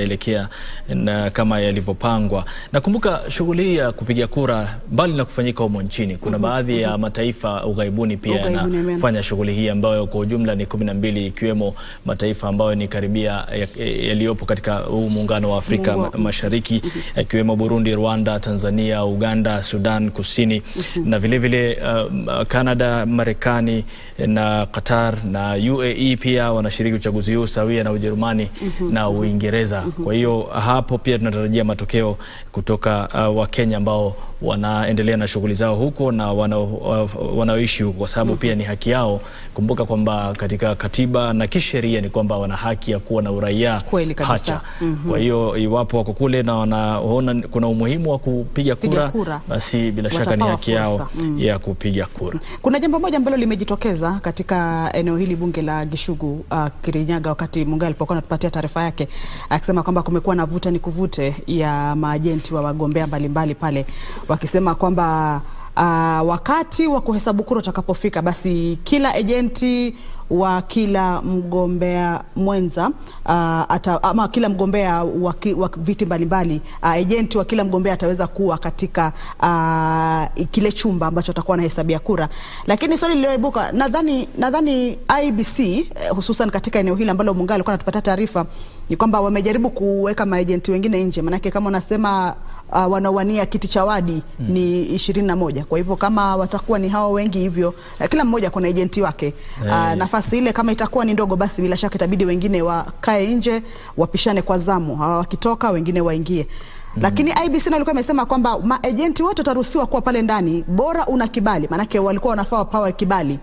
elekea na kama yalivyopangwa. Nakumbuka shughuli hii ya kupiga kura mbali na kufanyika humo nchini, kuna baadhi ya mataifa ughaibuni pia yanafanya shughuli hii ambayo kwa ujumla ni 12, ikiwemo mataifa ambayo ni karibia yaliyopo katika huu muungano wa Afrika Mashariki, ikiwemo Burundi, Rwanda, Tanzania, Uganda, Sudan Kusini na vile vile Canada, Marekani na Qatar na UAE pia wanashiriki uchaguzi huu sawia na Ujerumani na Uingereza. Kwa hiyo hapo pia tunatarajia matokeo kutoka Wakenya ambao wanaendelea na shughuli zao huko na wanaoishi huko, kwa sababu pia ni haki yao. Kumbuka kwamba katika katiba na kisheria ni kwamba wana haki ya kuwa na uraia hacha. Kwa hiyo iwapo wako kule na wanaona kuna umuhimu wa kupiga kura, basi bila shaka ni haki yao ya kupiga kura. Kuna jambo moja ambalo limejitokeza katika eneo hili bunge la Gishugu, Kirinyaga, wakati Mungai alipokuwa anatupatia taarifa yake akisema kwamba kumekuwa na vuta ni kuvute ya maajenti wa wagombea mbalimbali pale, wakisema kwamba wakati wa kuhesabu kura utakapofika, basi kila agenti wa kila mgombea mwenza ama kila mgombea wa viti mbalimbali, agenti wa kila mgombea ataweza kuwa katika kile chumba ambacho atakuwa anahesabia kura. Lakini swali lililoibuka, nadhani IBC hususan katika eneo hili ambalo Mungai alikuwa anatupatia taarifa, ni kwamba wamejaribu kuweka maagenti wengine nje. Manake kama unasema wanawania kiti cha wadi ni 21. Kwa hivyo kama watakuwa ni hao wengi hivyo, kila mmoja kuna agenti wake, nafasi ile kama itakuwa ni ndogo, basi bila shaka itabidi wengine wakae nje wapishane kwa zamu, hawa wakitoka wengine waingie. Lakini IBC alikuwa amesema kwamba maagenti wote wataruhusiwa kuwa pale ndani bora una kibali. Manake walikuwa wanafaa pawa kibali,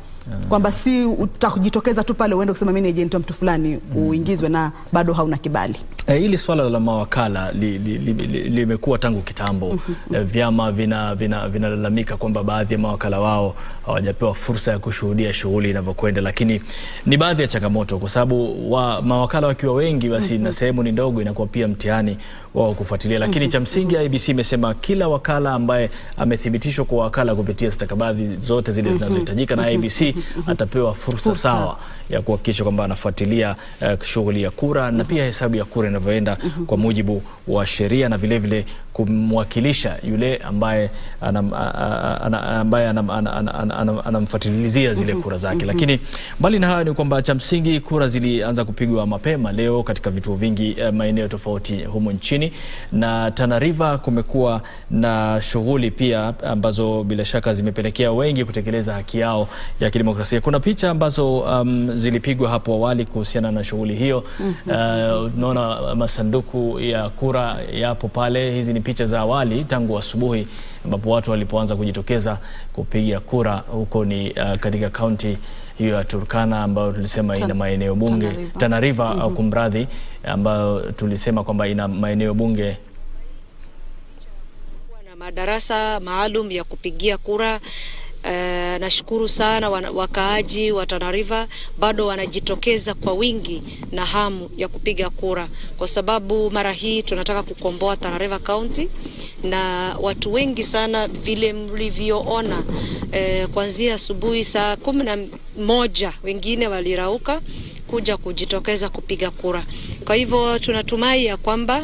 kwamba si utakujitokeza tu pale uende kusema mimi ni agent wa mtu fulani uingizwe na bado hauna kibali. Hili swala la mawakala limekuwa tangu kitambo. Vyama vinalalamika kwamba baadhi ya mawakala wao hawajapewa fursa ya kushuhudia shughuli inavyokwenda, lakini ni baadhi ya changamoto, kwa sababu mawakala wakiwa wengi basi na sehemu ni ndogo, inakuwa pia mtihani wao kufuatilia. Lakini cha msingi IBC imesema kila wakala ambaye amethibitishwa kwa wakala kupitia stakabadhi zote zile zinazohitajika na IBC atapewa fursa sawa ya kuhakikisha kwamba anafuatilia shughuli ya kura na pia hesabu ya kura inavyoenda kwa mujibu wa sheria, na vile vile kumwakilisha yule ambaye anamfuatilizia zile kura zake. Lakini mbali na hayo ni kwamba cha msingi kura zilianza kupigwa mapema leo katika vituo vingi maeneo tofauti humo nchini, na Tana River kumekuwa na shughuli pia ambazo bila shaka zimepelekea wengi kutekeleza haki yao ya kidemokrasia. Kuna picha ambazo zilipigwa hapo awali kuhusiana na shughuli hiyo. Tunaona masanduku ya kura yapo pale. Hizi ni picha za awali tangu asubuhi ambapo watu walipoanza kujitokeza kupiga kura. Huko ni katika kaunti hiyo ya Turkana ambayo tulisema ina maeneo bunge Tana River au kumradhi, ambayo tulisema kwamba ina maeneo bunge na madarasa maalum ya kupigia kura. Nashukuru sana wakaaji wa Tana River bado wanajitokeza kwa wingi na hamu ya kupiga kura, kwa sababu mara hii tunataka kukomboa Tana River County, na watu wengi sana vile mlivyoona kuanzia asubuhi saa 11 wengine walirauka kuja kujitokeza kupiga kura. Kwa hivyo tunatumai ya kwamba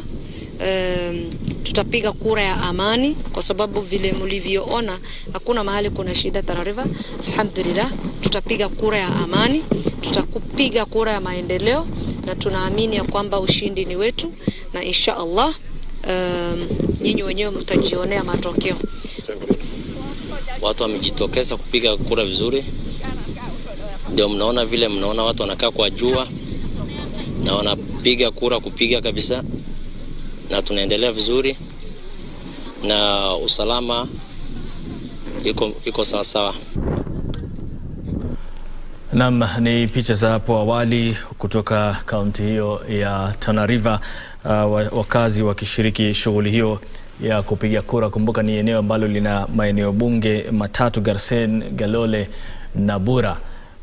tutapiga kura ya amani, kwa sababu vile mlivyoona hakuna mahali kuna shida Tana River. Alhamdulillah, tutapiga kura ya amani, tutakupiga kura ya maendeleo, na tunaamini ya kwamba ushindi ni wetu, na insha Allah nyinyi wenyewe mtajionea matokeo. Watu wamejitokeza kupiga kura vizuri, ndio mnaona vile mnaona watu wanakaa kwa jua na wanapiga kura kupiga kabisa, na tunaendelea vizuri na usalama iko sawa sawa. Naam, ni picha za hapo awali kutoka kaunti hiyo ya Tana River, wakazi wakishiriki shughuli hiyo ya kupiga kura. Kumbuka ni eneo ambalo lina maeneo bunge matatu: Garsen, Galole na Bura.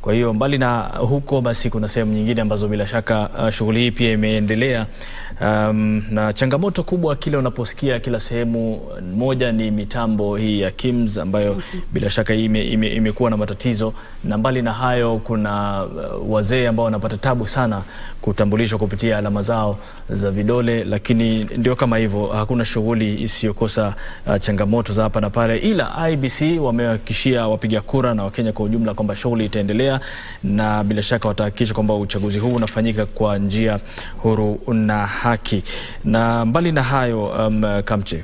Kwa hiyo mbali na huko, basi kuna sehemu nyingine ambazo bila shaka shughuli hii pia imeendelea. Na changamoto kubwa kile unaposikia kila sehemu moja ni mitambo hii ya KIMS ambayo bila shaka imekuwa na matatizo, na mbali na hayo kuna wazee ambao wanapata tabu sana kutambulishwa kupitia alama zao za vidole, lakini ndio kama hivyo, hakuna shughuli isiyokosa changamoto za hapa na pale, ila IBC wamehakikishia wapiga kura na Wakenya kwa ujumla kwamba shughuli itaendelea, na bila shaka watahakikisha kwamba uchaguzi huu unafanyika kwa njia huru na haki. Na mbali na hayo Kamche,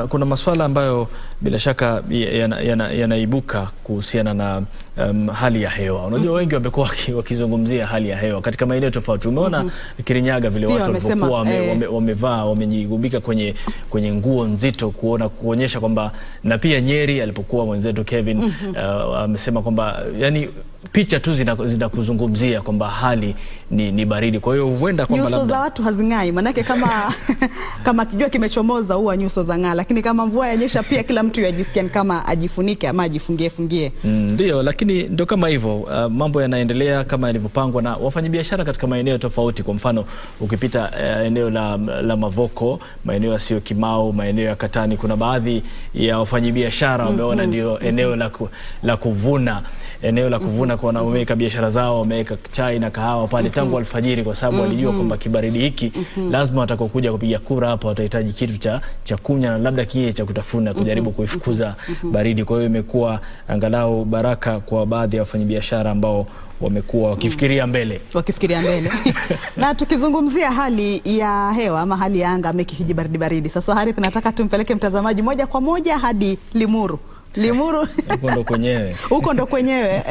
kuna masuala ambayo bila shaka yanaibuka kuhusiana na hali ya hewa. Unajua wengi wamekuwa wakizungumzia hali ya hewa katika maeneo tofauti. Umeona Kirinyaga vile watu walivyokuwa wamevaa, wamejigubika kwenye nguo nzito kuonyesha kwamba, na pia Nyeri alipokuwa mwenzetu Kevin amesema kwamba yani picha tu zinakuzungumzia kwamba hali ni baridi. Kwa hiyo huenda kwamba nyuso za watu hazingai, manake kama kijua kimechomoza huwa nyuso za ng'aa, lakini kama mvua yanyesha pia kila mtu yajisikia kama ajifunike ama ajifungie. Ndio, lakini ndio kama hivyo, mambo yanaendelea kama yalivyopangwa na wafanyabiashara katika maeneo tofauti. Kwa mfano ukipita eneo la Mavoko, maeneo ya Sio Kimau, maeneo ya Katani, kuna baadhi ya wafanyabiashara wameona ndio eneo la kuvuna, kwa na wameweka biashara zao, wameweka chai na kahawa pale tangu alfajiri, kwa sababu walijua kwamba kibaridi hiki lazima watakokuja kupiga kura hapa watahitaji kitu cha kunywa na labda kile cha kutafuna kujaribu kuifukuza baridi. Kwa hiyo imekuwa angalau baraka kwa baadhi ya wafanyabiashara ambao wamekuwa wakifikiria mbele. Na tukizungumzia hali ya hewa ama hali ya anga mekihiji baridi. Sasa Harith, nataka tumpeleke mtazamaji moja kwa moja hadi Limuru. Huko ndo kwenyewe.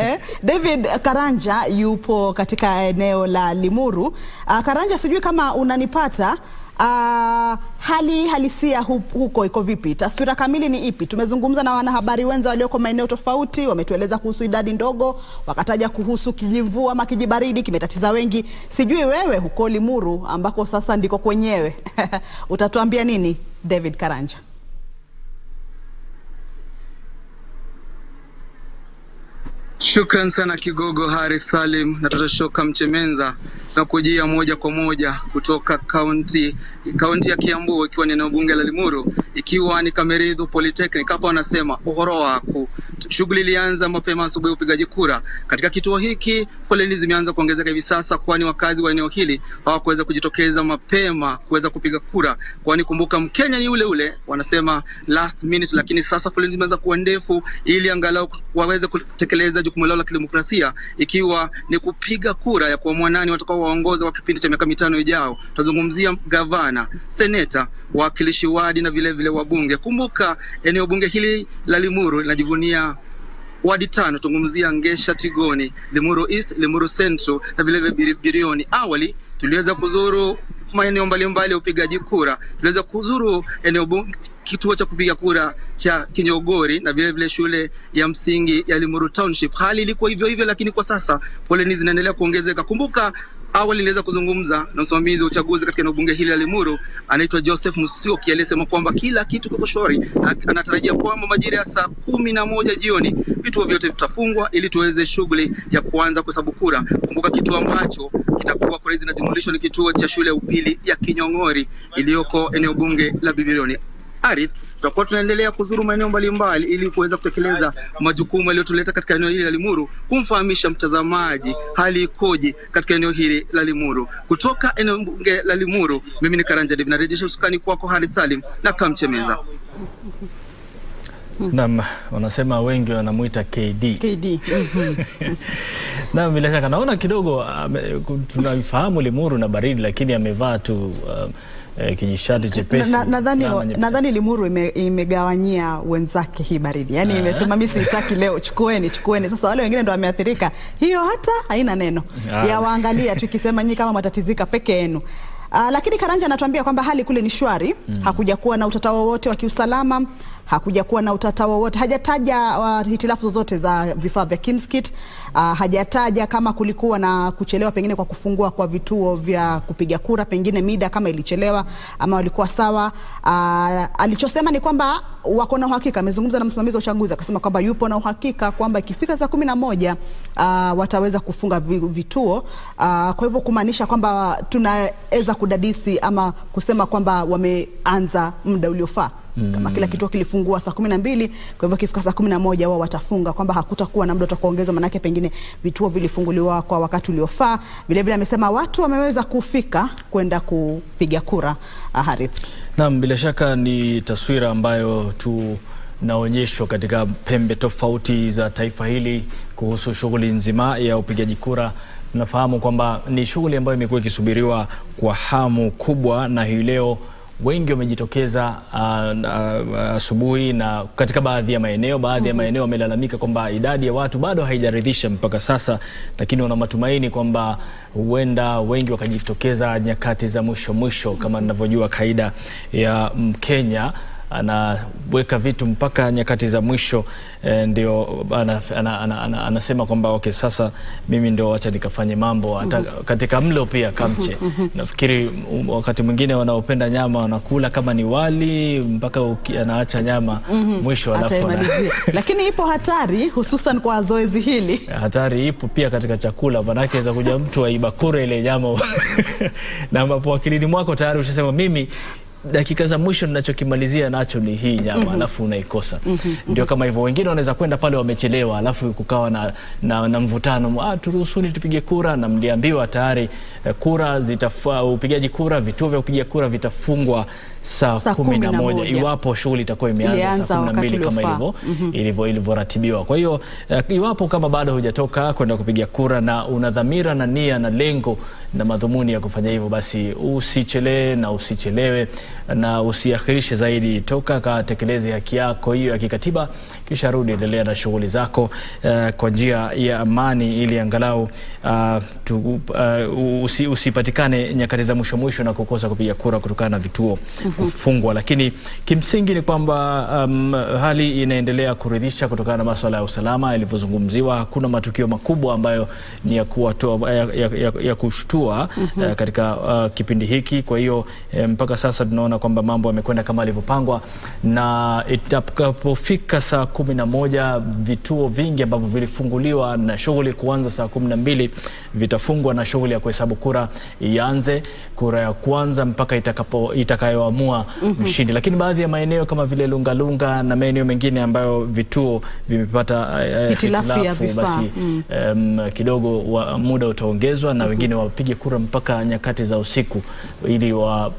David Karanja yupo katika eneo la Limuru. Karanja, sijui kama unanipata. Hali halisia huko iko vipi? Taswira kamili ni ipi? Tumezungumza na wanahabari wenza walioko maeneo tofauti, wametueleza kuhusu idadi ndogo, wakataja kuhusu kijimvua ama kijibaridi kimetatiza wengi. Sijui wewe huko Limuru ambako sasa ndiko kwenyewe utatuambia nini, David Karanja? Shukran sana Kigogo Hari Salim na Totoshoka Mchemenza. Tunakujia moja kwa moja kutoka kaunti ya Kiambu, ikiwa ni eneo bunge la Limuru, ikiwa ni Kameridhu Polytechnic. Hapa wanasema uhoro wako. Shughuli ilianza mapema asubuhi upigaji kura. Katika kituo hiki foleni zimeanza kuongezeka hivi sasa, kwani wakazi wa eneo hili hawakuweza kujitokeza mapema kuweza kupiga kura, kwani kumbuka Mkenya ni ule wanasema last minute, lakini sasa foleni zimeanza kuwa ndefu ili angalau waweze kutekeleza jukumu lao la kidemokrasia, ikiwa ni kupiga kura ya kuamua nani watakao waongoza wa kipindi cha miaka 5 ijao. Tutazungumzia gavana, seneta, wawakilishi wadi na vile wabunge. Kumbuka eneo bunge hili la Limuru linajivunia wadi 5. Tungumzia Ngesha, Tigoni, Limuru East, Limuru Central na vile Birioni. Awali tuliweza kuzuru maeneo mbalimbali ya upigaji kura. Tuliweza kuzuru eneo bunge, kituo cha kupiga kura cha Kinyogori na vile shule ya msingi ya Limuru Township. Hali ilikuwa hivyo, lakini kwa sasa foleni zinaendelea kuongezeka. Kumbuka awali niliweza kuzungumza na msimamizi wa uchaguzi katika eneo bunge hili la Limuru, anaitwa Joseph Musyoki, aliyesema kwamba kila kitu kiko shwari na anatarajia kwamba majira ya saa 11 jioni vituo vyote vitafungwa ili tuweze shughuli ya kuanza kuhesabu kura. Kumbuka kituo ambacho kitakuwa kwa hizi na jumulisho ni kituo cha shule ya upili ya Kinyongori iliyoko eneo bunge la Bibirioni. Arith, tutakuwa tunaendelea kuzuru maeneo mbalimbali ili kuweza kutekeleza majukumu yaliyotuleta katika eneo hili la Limuru, kumfahamisha mtazamaji hali ikoje katika eneo hili la Limuru. Kutoka eneo bunge la Limuru, mimi ni Karanja David, narejesha usukani kwako Hari Salim na Kamchemeza. Naam, wanasema wengi wanamuita KD. Na bila shaka naona kidogo tunafahamu Limuru na baridi, lakini amevaa tu kijishati chepesi. Nadhani Limuru imegawanyia wenzake hii baridi. Yaani imesema mimi sitaki leo, chukueni. Sasa wale wengine ndio wameathirika. Hiyo hata haina neno. Ya waangalia tukisema nyinyi kama matatizika peke yenu. Lakini Karanja anatuambia kwamba hali kule ni shwari, hakuja kuwa na utata wowote wa kiusalama. hakuja kuwa na utata wowote. Hajataja hitilafu zozote za vifaa vya kimskit. Hajataja kama kulikuwa na kuchelewa pengine kwa kufungua kwa vituo vya kupiga kura, pengine mida kama ilichelewa ama walikuwa sawa. Alichosema ni kwamba wako na uhakika. Amezungumza na msimamizi wa uchaguzi akasema kwamba yupo na uhakika kwamba ikifika saa 11 wataweza kufunga vituo. Kwa hivyo kumaanisha kwamba tunaweza kudadisi ama kusema kwamba wameanza muda uliofaa. Kama kila kituo kilifungua saa 12, kwa hivyo kifika saa 11 wao watafunga, kwamba hakutakuwa na muda utakuongezwa, manake pengine vituo vilifunguliwa kwa wakati uliofaa. Vile vile amesema watu wameweza kufika kwenda kupiga kura. Harith. Naam, bila shaka ni taswira ambayo tunaonyeshwa katika pembe tofauti za taifa hili kuhusu shughuli nzima ya upigaji kura. Tunafahamu kwamba ni shughuli ambayo imekuwa ikisubiriwa kwa hamu kubwa, na hii leo wengi wamejitokeza asubuhi, na katika baadhi ya maeneo wamelalamika kwamba idadi ya watu bado haijaridhisha mpaka sasa, lakini wana matumaini kwamba huenda wengi wakajitokeza nyakati za mwisho. Kama ninavyojua kaida ya Mkenya, anaweka vitu mpaka nyakati za mwisho, ndio anasema kwamba okay, sasa mimi ndio acha nikafanye mambo. Hata katika mlo pia kamche. Nafikiri wakati mwingine wanaopenda nyama wanakula kama ni wali mpaka anaacha nyama mwisho alafu lakini ipo hatari hususan kwa zoezi hili. Hatari ipo pia katika chakula, manake za kuja mtu aiba kura ile nyama na ambapo akilini mwako tayari ushasema mimi dakika za mwisho ninachokimalizia nacho ni hii nyama, alafu unaikosa. Ndio kama hivyo, wengine wanaweza kwenda pale wamechelewa, alafu kukawa na mvutano, turuhusuni tupige kura, na mliambiwa tayari kura upigaji kura, vituo vya kupiga kura vitafungwa saa 11 iwapo shughuli itakuwa imeanza saa 12 kama ilivyoratibiwa. Kwa hiyo iwapo kama bado hujatoka kwenda kupiga kura na una dhamira na nia na lengo na madhumuni ya kufanya hivyo, basi usichelewe na usiakhirishe zaidi. Toka katekeleze haki yako hiyo ya kikatiba, kisha rudi endelea na shughuli zako kwa njia ya amani, ili angalau usipatikane nyakati za mwisho na kukosa kupiga kura kutokana na vituo kufungwa. Lakini kimsingi ni kwamba hali inaendelea kuridhisha kutokana na masuala ya usalama yalivyozungumziwa. Hakuna matukio makubwa ambayo ni ya kushtua katika kipindi hiki. Kwa hiyo mpaka sasa tunaona kwamba mambo yamekwenda kama yalivyopangwa, na itakapofika saa 11 vituo vingi ambavyo vilifunguliwa na shughuli kuanza saa 12 vitafungwa, na shughuli ya kuhesabu kura ianze, kura ya kwanza mpaka itakayoamua mshindi. Lakini baadhi ya maeneo kama vile Lungalunga na maeneo mengine ambayo vituo vimepata hitilafu, basi kidogo muda utaongezwa na wengine wapige kura mpaka nyakati za usiku, ili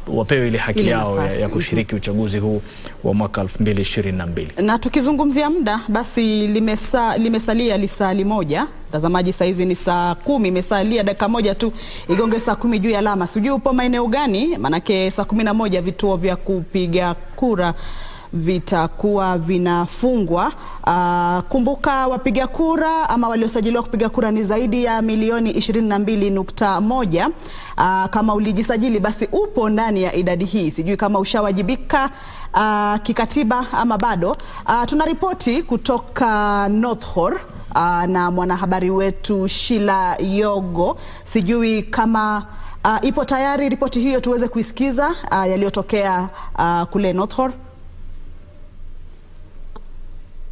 wapewe ile haki yao ya kushiriki uchaguzi huu wa mwaka 2022. Na tukizungumzia muda, basi limesalia lisali moja. Tazamaji, saa hizi ni saa 10, imesalia dakika moja tu igonge saa 10 juu ya alama. Sijui upo maeneo gani, manake saa 11 vituo vya kupiga kura vitakuwa vinafungwa. Kumbuka wapiga kura ama waliosajiliwa kupiga kura ni zaidi ya milioni 22.1. Kama ulijisajili basi upo ndani ya idadi hii. Sijui kama ushawajibika kikatiba ama bado. Tunaripoti kutoka North Horr na mwanahabari wetu Sheila Yogo. Sijui kama ipo tayari ripoti hiyo tuweze kuisikiza yaliyotokea kule North Horr.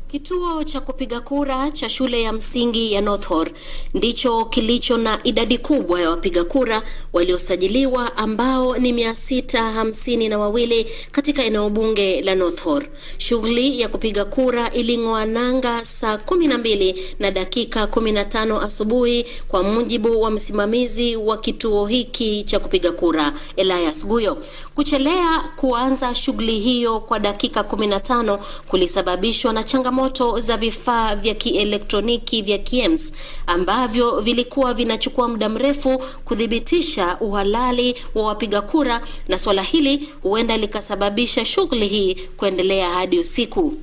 Kituo cha kupiga kura cha shule ya msingi ya North Horr ndicho kilicho na idadi kubwa ya wapiga kura waliosajiliwa, ambao ni 652 katika eneo bunge la North Horr. Shughuli ya kupiga kura iling'oa nanga saa 12:15 asubuhi, kwa mujibu wa msimamizi wa kituo hiki cha kupiga kura, Elias Guyo. Kuchelea kuanza shughuli hiyo kwa dakika 15 kulisababishwa na changamoto za vifaa vya kielektroniki vya KIEMS ambavyo vilikuwa vinachukua muda mrefu kudhibitisha uhalali wa wapiga kura, na swala hili huenda likasababisha shughuli hii kuendelea hadi usiku.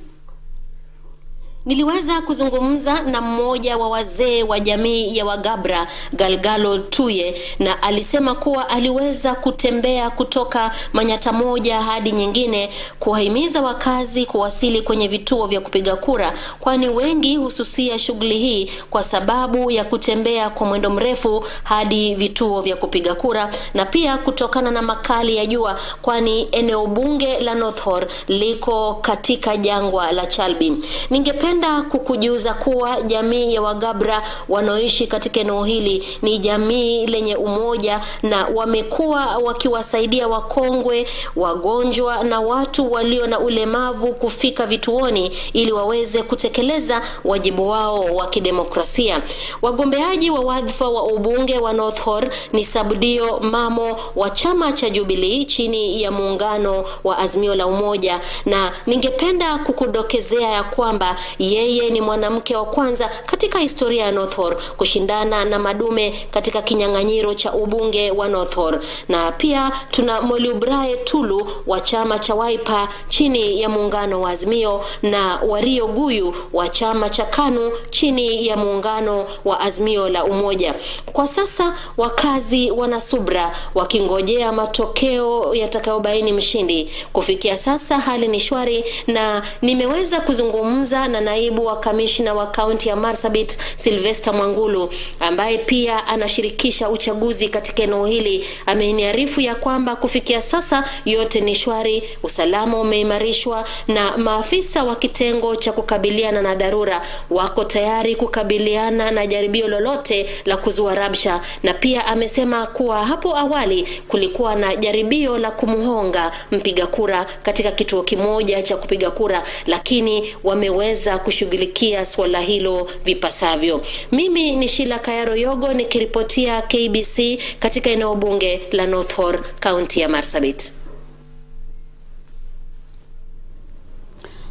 Niliweza kuzungumza na mmoja wa wazee wa jamii ya Wagabra, Galgalo Tuye, na alisema kuwa aliweza kutembea kutoka manyata moja hadi nyingine kuwahimiza wakazi kuwasili kwenye vituo vya kupiga kura, kwani wengi hususia shughuli hii kwa sababu ya kutembea kwa mwendo mrefu hadi vituo vya kupiga kura, na pia kutokana na makali ya jua, kwani eneo bunge la North Horr liko katika jangwa la Chalbi. Ningependa kukujuza kuwa jamii ya Wagabra wanaoishi katika eneo hili ni jamii lenye umoja, na wamekuwa wakiwasaidia wakongwe, wagonjwa na watu walio na ulemavu kufika vituoni ili waweze kutekeleza wajibu wao wa kidemokrasia. Wagombeaji wa wadhifa wa ubunge wa North Horr ni Sabdio Mamo wa chama cha Jubilee chini ya muungano wa Azimio la Umoja, na ningependa kukudokezea ya kwamba yeye ni mwanamke wa kwanza katika historia ya North Horr kushindana na madume katika kinyang'anyiro cha ubunge wa North Horr. Na pia tuna Mwaure'S Tulu wa chama cha Wiper chini ya muungano wa Azimio, na Wario Guyu wa chama cha KANU chini ya muungano wa Azimio la Umoja. Kwa sasa wakazi wanasubra wakingojea matokeo yatakayobaini mshindi. Kufikia sasa hali ni shwari, na nimeweza kuzungumza na naibu wa kamishna wa kaunti ya Marsabit, Sylvester Mwangulu, ambaye pia anashirikisha uchaguzi katika eneo hili. Ameniarifu ya kwamba kufikia sasa yote ni shwari, usalama umeimarishwa na maafisa wa kitengo cha kukabiliana na dharura wako tayari kukabiliana na jaribio lolote la kuzua rabsha. Na pia amesema kuwa hapo awali kulikuwa na jaribio la kumhonga mpiga kura katika kituo kimoja cha kupiga kura, lakini wameweza kushughulikia swala hilo vipasavyo. Mimi ni Sheila Kayaro Yogo nikiripotia KBC katika eneo bunge la North Horr, kaunti ya Marsabit.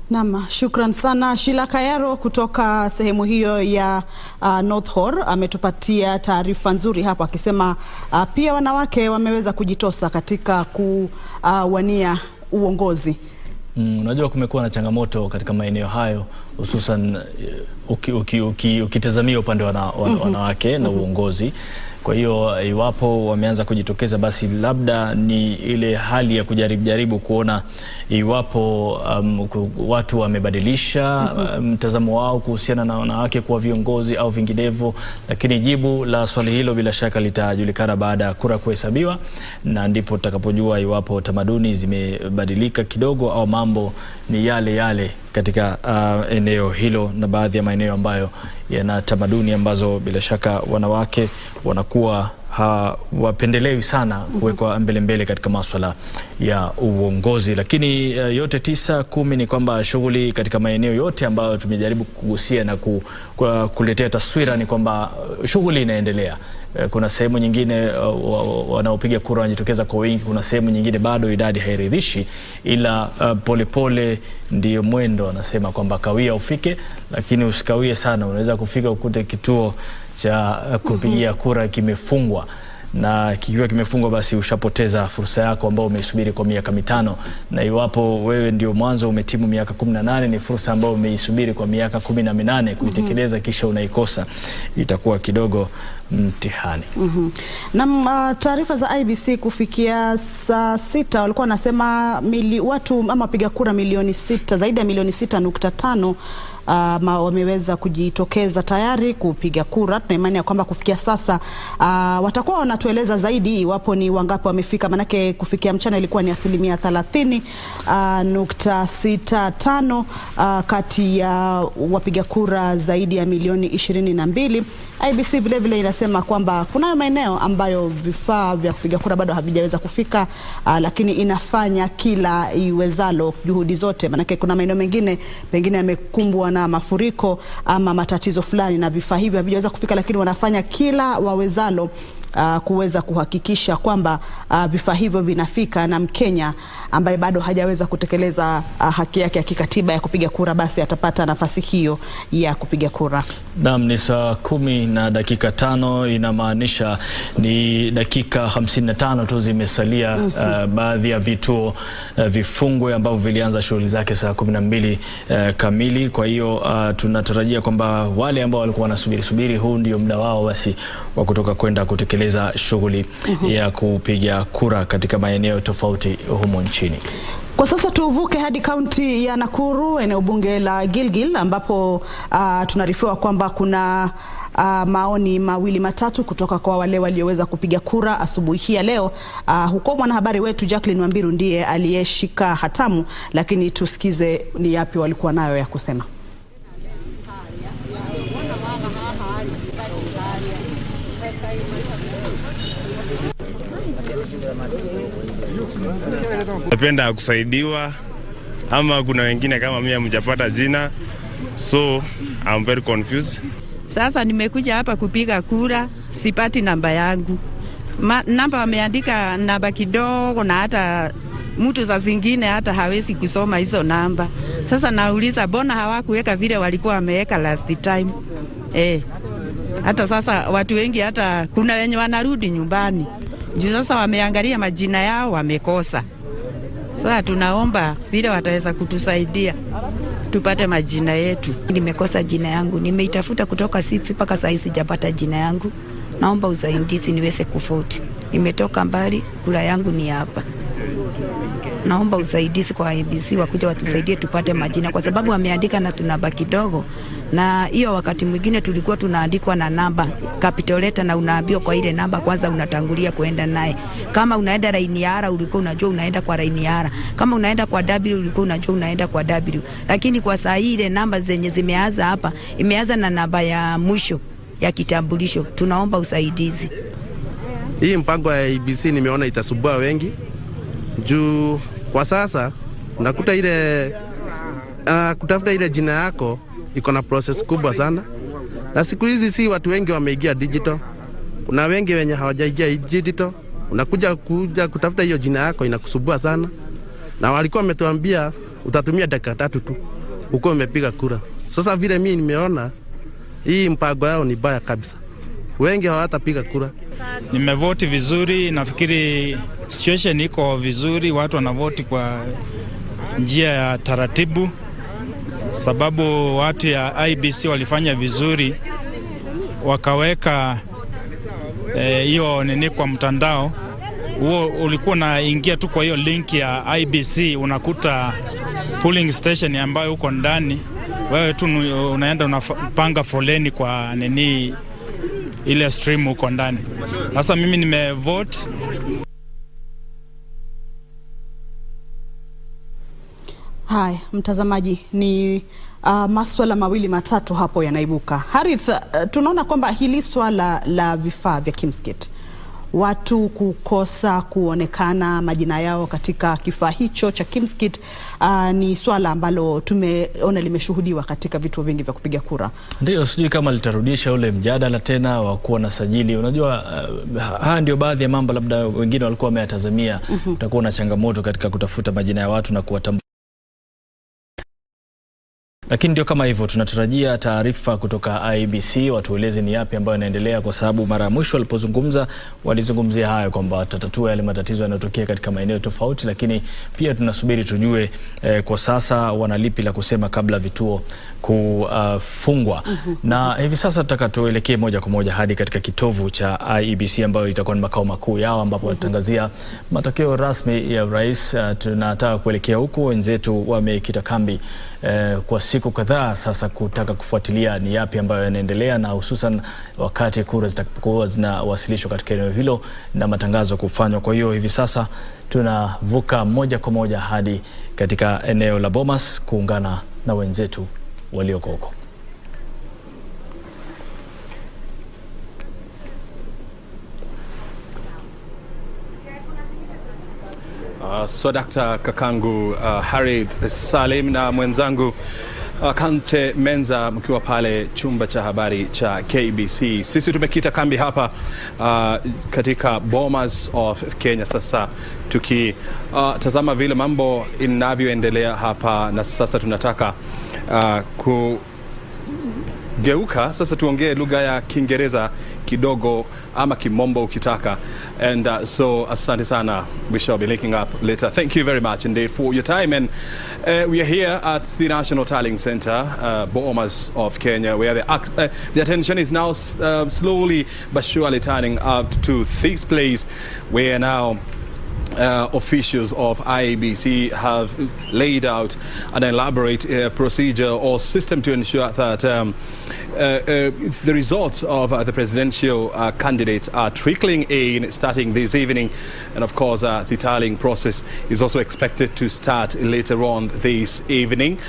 Naam, shukran sana Sheila Kayaro kutoka sehemu hiyo ya North Horr. Ametupatia taarifa nzuri hapa akisema pia wanawake wameweza kujitosa katika kuwania uongozi. Unajua kumekuwa na changamoto katika maeneo hayo, hususan ukitazamia upande wa wanawake na uongozi. Kwa hiyo iwapo wameanza kujitokeza, basi labda ni ile hali ya kujaribu kuona iwapo watu wamebadilisha mtazamo wao kuhusiana na wanawake kuwa viongozi au vinginevyo. Lakini jibu la swali hilo bila shaka litajulikana baada ya kura kuhesabiwa, na ndipo tutakapojua iwapo tamaduni zimebadilika kidogo au mambo ni yale yale katika eneo hilo, na baadhi ya maeneo ambayo yana tamaduni ambazo bila shaka wanawake wanakuwa wapendelewi sana kuwekwa mbele katika masuala ya uongozi. Lakini yote 9-10 ni kwamba shughuli katika maeneo yote ambayo tumejaribu kugusia na kuletea taswira ni kwamba shughuli inaendelea. Kuna sehemu nyingine wanaopiga kura wanajitokeza kwa wingi, kuna sehemu nyingine bado idadi hairidhishi, ila polepole ndio mwendo. Anasema kwamba kawia ufike, lakini usikawie sana. Unaweza kufika ukute kituo cha kupigia kura kimefungwa, na kikiwa kimefungwa basi ushapoteza fursa yako ambayo umeisubiri kwa miaka 5. Na iwapo wewe ndio mwanzo umetimu miaka 18, ni fursa ambayo umeisubiri kwa miaka 18 kuitekeleza, kisha unaikosa, itakuwa kidogo mtihani. Na taarifa za IBC kufikia saa 6 walikuwa wanasema watu ama wapiga kura milioni 6, zaidi ya milioni 6.5 wameweza kujitokeza tayari kupiga kura. Tuna imani ya kwamba kufikia sasa watakuwa wanatueleza zaidi iwapo ni wangapi wamefika, manake kufikia mchana ilikuwa ni 30.65 kati ya wapiga kura zaidi ya milioni 22. IBC vile vile inasema kwamba kuna maeneo ambayo vifaa vya kupiga kura bado havijaweza kufika, lakini inafanya kila iwezalo, juhudi zote, manake kuna maeneo mengine pengine yamekumbwa na mafuriko ama matatizo fulani na vifaa hivyo havijaweza kufika, lakini wanafanya kila wawezalo kuweza kuhakikisha kwamba vifaa hivyo vinafika na Mkenya ambaye bado hajaweza kutekeleza haki yake ya kikatiba ya kupiga kura, basi atapata nafasi hiyo ya kupiga kura. Naam, ni saa 10:05, inamaanisha ni dakika 55 tu zimesalia baadhi ya vituo vifungwe ambavyo vilianza shughuli zake saa 12 kamili. Kwa hiyo tunatarajia kwamba wale ambao walikuwa wanasubiri huu ndio muda wao basi wa kutoka kwenda kutekeleza shughuli ya kupiga kura katika maeneo tofauti humo nchini. Kwa sasa tuvuke hadi kaunti ya Nakuru, eneo bunge la Gilgil, ambapo tunarifiwa kwamba kuna maoni mawili matatu kutoka kwa wale walioweza kupiga kura asubuhi hii ya leo. Huko mwanahabari wetu Jacqueline Wambiru ndiye aliyeshika hatamu, lakini tusikize ni yapi walikuwa nayo ya kusema. Napenda kusaidiwa, ama kuna wengine kama mimi hamjapata jina, so I'm very confused. Sasa nimekuja hapa kupiga kura, sipati namba yangu. Namba wameandika namba kidogo, na hata mtu za zingine hata hawezi kusoma hizo namba. Sasa nauliza bona hawakuweka vile walikuwa wameweka last time. Hata sasa watu wengi, hata kuna wenye wanarudi nyumbani juu sasa wameangalia majina yao wamekosa. Sasa tunaomba vile wataweza kutusaidia tupate majina yetu. Nimekosa jina yangu, nimeitafuta kutoka 6 mpaka saa hizi sijapata jina yangu. Naomba usaidizi niweze kuvote. Nimetoka mbali, kura yangu ni hapa. Naomba usaidizi kwa IEBC wakuja watusaidie tupate majina, kwa sababu wameandika na tunaba kidogo, na hiyo wakati mwingine tulikuwa tunaandikwa na namba capital letter, na unaambiwa kwa ile namba kwanza unatangulia kuenda naye. Kama unaenda line ya R ulikuwa unajua unaenda kwa line ya R, kama unaenda kwa W ulikuwa unajua unaenda kwa W. Lakini kwa saa ile namba zenye zimeanza hapa imeanza na namba ya mwisho ya kitambulisho. Tunaomba usaidizi. Hii mpango ya IEBC nimeona itasubua wengi. Juu kwa sasa unakuta ile kutafuta ile jina yako iko na process kubwa sana, na siku hizi si watu wengi wameingia digital. Kuna wengi wenye hawajaingia digital, unakuja kutafuta hiyo jina yako inakusubua sana, na walikuwa wametuambia utatumia dakika 3 tu uko umepiga kura. Sasa vile mimi nimeona hii mpango yao ni baya kabisa, wengi hawatapiga kura. Nimevoti vizuri, nafikiri situation iko vizuri, watu wanavoti kwa njia ya taratibu, sababu watu ya IEBC walifanya vizuri, wakaweka hiyo nini kwa mtandao. Huo ulikuwa unaingia tu kwa hiyo link ya IEBC, unakuta polling station ambayo uko ndani, wewe tu unaenda unapanga foleni kwa nini ile stream uko ndani. Sasa mimi nimevote. Hai, mtazamaji, ni maswala mawili matatu hapo yanaibuka. Harith, tunaona kwamba hili swala la vifaa vya Kimskit, watu kukosa kuonekana majina yao katika kifaa hicho cha Kimskit, ni swala ambalo tumeona limeshuhudiwa katika vituo vingi vya kupiga kura. Ndio, sijui kama litarudisha ule mjadala tena wa kuwa na sajili. Unajua haya ndio baadhi ya mambo labda wengine walikuwa wameyatazamia. Utakuwa na changamoto katika kutafuta majina ya watu na kuwatambua. Lakini ndio kama hivyo, tunatarajia taarifa kutoka IEBC watueleze ni yapi ambayo yanaendelea, kwa sababu mara ya mwisho walipozungumza walizungumzia hayo kwamba watatatua yale matatizo yanayotokea katika maeneo tofauti, lakini pia tunasubiri tujue kwa sasa wanalipi la kusema kabla vituo kufungwa. Na hivi sasa tutaka tuelekee moja kwa moja hadi katika kitovu cha IEBC ambayo itakuwa ni makao makuu yao, ambapo watangazia matokeo rasmi ya rais. Tunataka kuelekea huko, wenzetu wamekita kambi kwa siku kadhaa sasa kutaka kufuatilia ni yapi ambayo yanaendelea, na hususan wakati kura zitakapokuwa zinawasilishwa katika eneo hilo na matangazo kufanywa. Kwa hiyo hivi sasa tunavuka moja kwa moja hadi katika eneo la Bomas kuungana na wenzetu walioko huko. So Dr. Kakangu, Harith Salim na mwenzangu Kante Menza mkiwa pale chumba cha habari cha KBC. Sisi tumekita kambi hapa katika Bomas of Kenya sasa tukitazama vile mambo inavyoendelea hapa, na sasa tunataka kugeuka sasa tuongee lugha ya Kiingereza kidogo ama kimombo ukitaka. And so asante sana, we shall be linking up later. Thank you very much indeed for your time. And we are here at the National Tallying Center, Bomas of Kenya, where the attention is now slowly but surely turning up to this place where now officials of IEBC have laid out an elaborate procedure or system to ensure that the results of the presidential candidates are trickling in starting this evening. And of course, the tallying process is also expected to start later on this evening.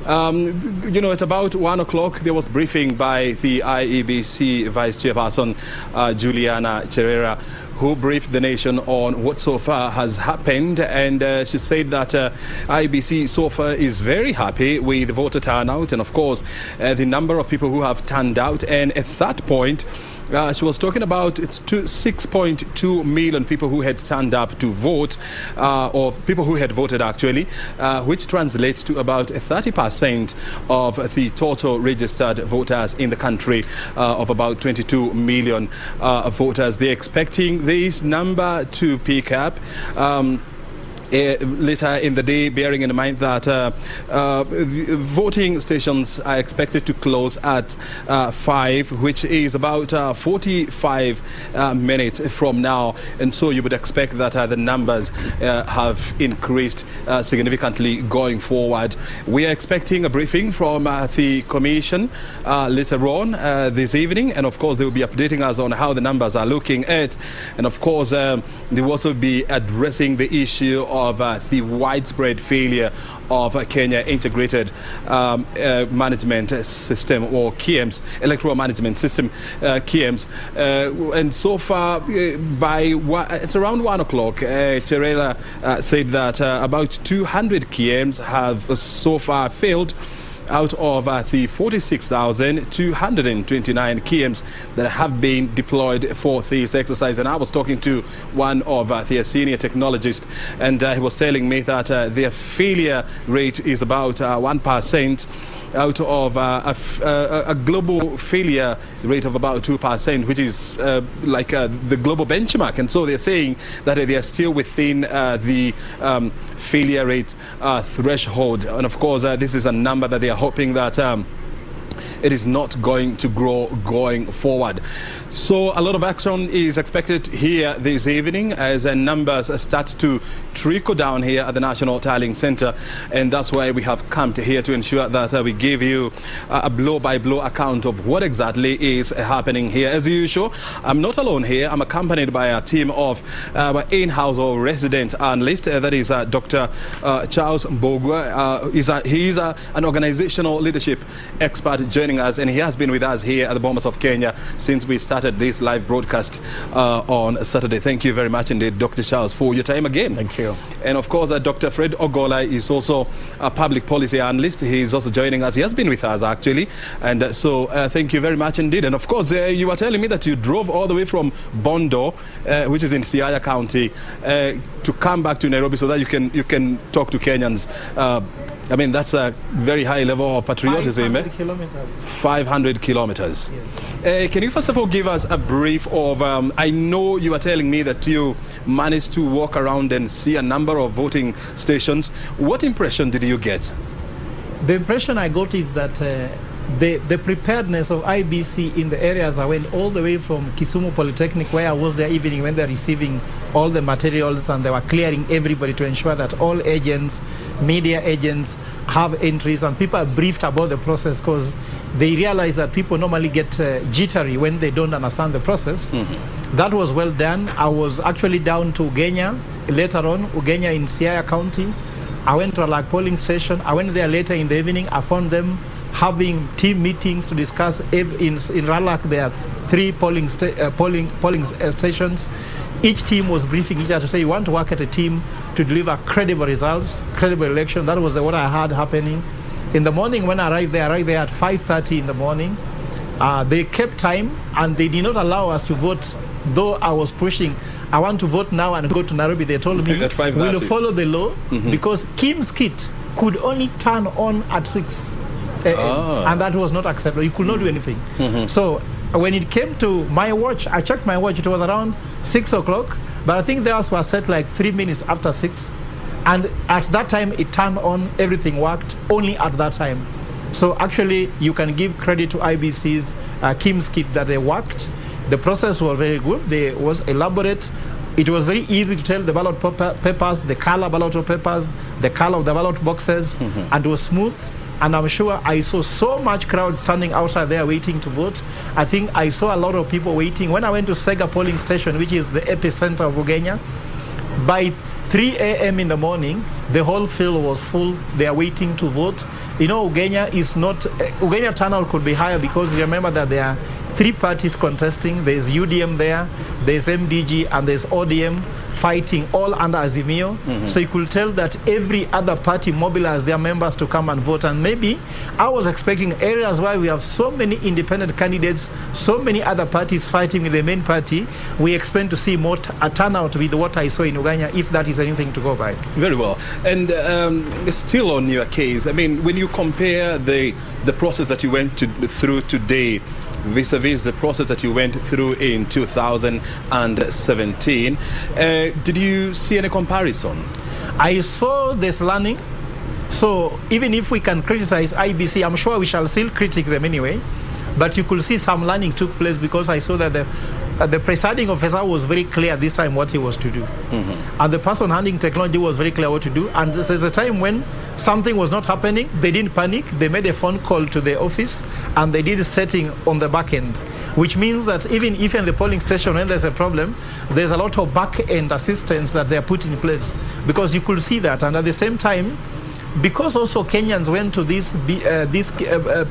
You know, at about 1 o'clock, there was briefing by the IEBC Vice Chairperson, Juliana Cherera, who briefed the nation on what so far has happened, and she said that IEBC so far is very happy with the voter turnout and of course the number of people who have turned out. And at that point she was talking about 6.2 million people who had turned up to vote, or people who had voted actually, which translates to about 30% of the total registered voters in the country, of about 22 million voters. They're expecting this number to pick up later in the day, bearing in mind that voting stations are expected to close at 5, which is about 45 minutes from now. And so you would expect that the numbers have increased significantly going forward. We are expecting a briefing from the Commission later on this evening, and of course they will be updating us on how the numbers are looking at. And of course they will also be addressing the issue of the widespread failure of Kenya Integrated Management System, or KIEMS, Electoral Management System, KIEMS. And so far, it's around 1 o'clock, Cherela said that about 200 KIEMS have so far failed out of the 46,229 KIEMS that have been deployed for this exercise. And I was talking to one of their senior technologists, and he was telling me that their failure rate is about 1% out of a global failure rate of about 2%, which is like the global benchmark. And so they're saying that they are still within the failure rate threshold. And of course, this is a number that they are hoping that it is not going to grow going forward. So a lot of action is expected here this evening as numbers start to trickle down here at the National Tallying Center, and that's why we have come to here to ensure that we give you a blow-by-blow account of what exactly is happening here. As usual, I'm not alone here. I'm accompanied by a team of in-house or resident analyst. That is Dr. Charles Mbogwa. He is an organizational leadership expert joining us, and he has been with us here at the Bomas of Kenya since we started this live broadcast on Saturday. Thank you very much indeed, Dr. Charles, for your time again. Thank you. And of course, Dr. Fred Ogola is also a public policy analyst. He is also joining us. He has been with us actually, and so thank you very much indeed. And of course, you were telling me that you drove all the way from Bondo, which is in Siaya County, to come back to Nairobi so that you can talk to Kenyans. I mean, that's a very high level of patriotism. 500 kilometers. 500 kilometers. Yes. Can you first of all give us a brief of, I know you were telling me that you managed to walk around and see a number of voting stations. What impression did you get? The impression I got is that the preparedness of IBC in the areas I went all the way from Kisumu Polytechnic, where I was there evening when they're receiving all the materials, and they were clearing everybody to ensure that all agents, media agents have entries, and people are briefed about the process, because they realize that people normally get jittery when they don't understand the process. Mm-hmm. That was well done. I was actually down to Ugenya later on, Ugenya in Siaya County. I went to a polling station. I went there later in the evening. I found them having team meetings to discuss. In Ralak, there are 3 polling stations. Each team was briefing each other to say, you want to work at a team to deliver credible results, credible election. That was what I had happening. In the morning when I arrived there at 5:30 in the morning. They kept time and they did not allow us to vote, though I was pushing. I want to vote now and go to Nairobi. They told me we'll follow the law because Kim's kit could only turn on at 6 a.m. and that was not acceptable. You could not do anything. So when it came to my watch, I checked my watch. It was around 6 o'clock, but I think theirs was set like 3 minutes after 6. And at that time, it turned on. Everything worked only at that time. So actually, you can give credit to IBC's Kim's kit that they worked. The process was very good. It was elaborate. It was very easy to tell the ballot papers, the color ballot papers, the color of the ballot boxes, and it was smooth. And I'm sure I saw so much crowd standing outside there waiting to vote. I think I saw a lot of people waiting. When I went to Sega polling station, which is the epicenter of Ugenya, by 3 a.m. in the morning, the whole field was full. They are waiting to vote. You know, Ugenya is not, Ugenya turnout could be higher because remember that there are 3 parties contesting. There's UDM there, there's MDG, and there's ODM fighting all under Azimio. So you could tell that every other party mobilized their members to come and vote. And maybe I was expecting areas where we have so many independent candidates, so many other parties fighting with the main party, we expect to see more a turnout with what I saw in Ugenya, if that is anything to go by. Very well. And still on your case, I mean, when you compare the process that you went through today vis-a-vis the process that you went through in 2017, did you see any comparison? I saw this learning. So even if we can criticize IBC, I'm sure we shall still critique them anyway, but you could see some learning took place because I saw that the presiding officer was very clear this time what he was to do. And the person handling technology was very clear what to do. And there's a time when something was not happening, they didn't panic, they made a phone call to the office and they did a setting on the back end, which means that even if in the polling station when there's a problem, there's a lot of back end assistance that they're put in place, because you could see that. And at the same time, because also Kenyans went to this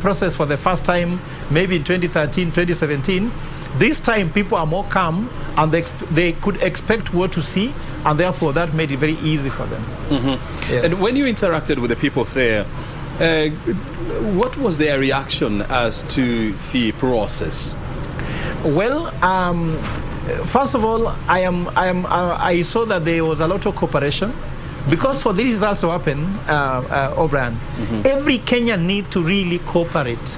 process for the first time, maybe in 2013, 2017, this time people are more calm and they could expect what to see, and therefore that made it very easy for them. Yes. And when you interacted with the people there, what was their reaction as to the process? Well, first of all, I saw that there was a lot of cooperation. Because for these results to happen, O'Brien, every Kenyan need to really cooperate.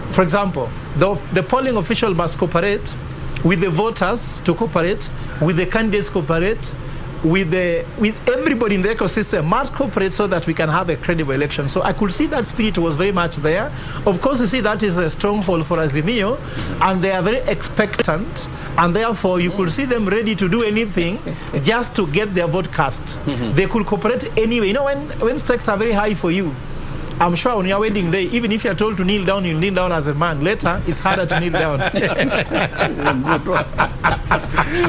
For example, the polling official must cooperate with the voters to cooperate, with the candidates cooperate, with everybody in the ecosystem must cooperate so that we can have a credible election. So I could see that spirit was very much there. Of course, you see that is a stronghold for Azimio, and they are very expectant, and therefore you could see them ready to do anything just to get their vote cast. They could cooperate anyway. You know, when stakes are very high for you, I'm sure on your wedding day, even if you're told to kneel down, you'll kneel down as a man. Later, it's harder to kneel down.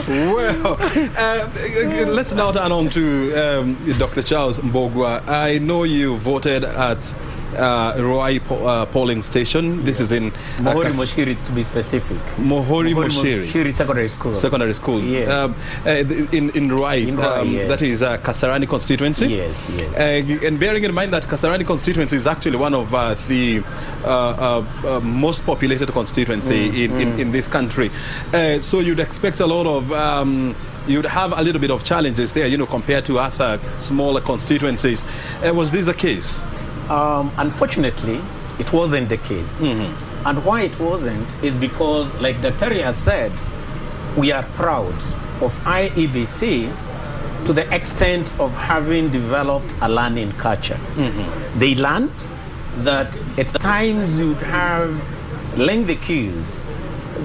Well, let's now turn on to Dr. Charles Mbogwa. I know you voted at Ruai polling station. This is in Mohori Moshiri, to be specific. Mohori Moshiri Secondary School. Secondary School. Yes. In Ruai, yes. That is Kasarani constituency. Yes, yes. And bearing in mind that Kasarani constituency is actually one of the most populated constituency in this country. So you'd expect a lot of you'd have a little bit of challenges there, you know, compared to other smaller constituencies. Was this the case? Unfortunately, it wasn't the case. And why it wasn't is because, like Dr. has said, we are proud of IEBC to the extent of having developed a learning culture. They learned that at times you'd have lengthy queues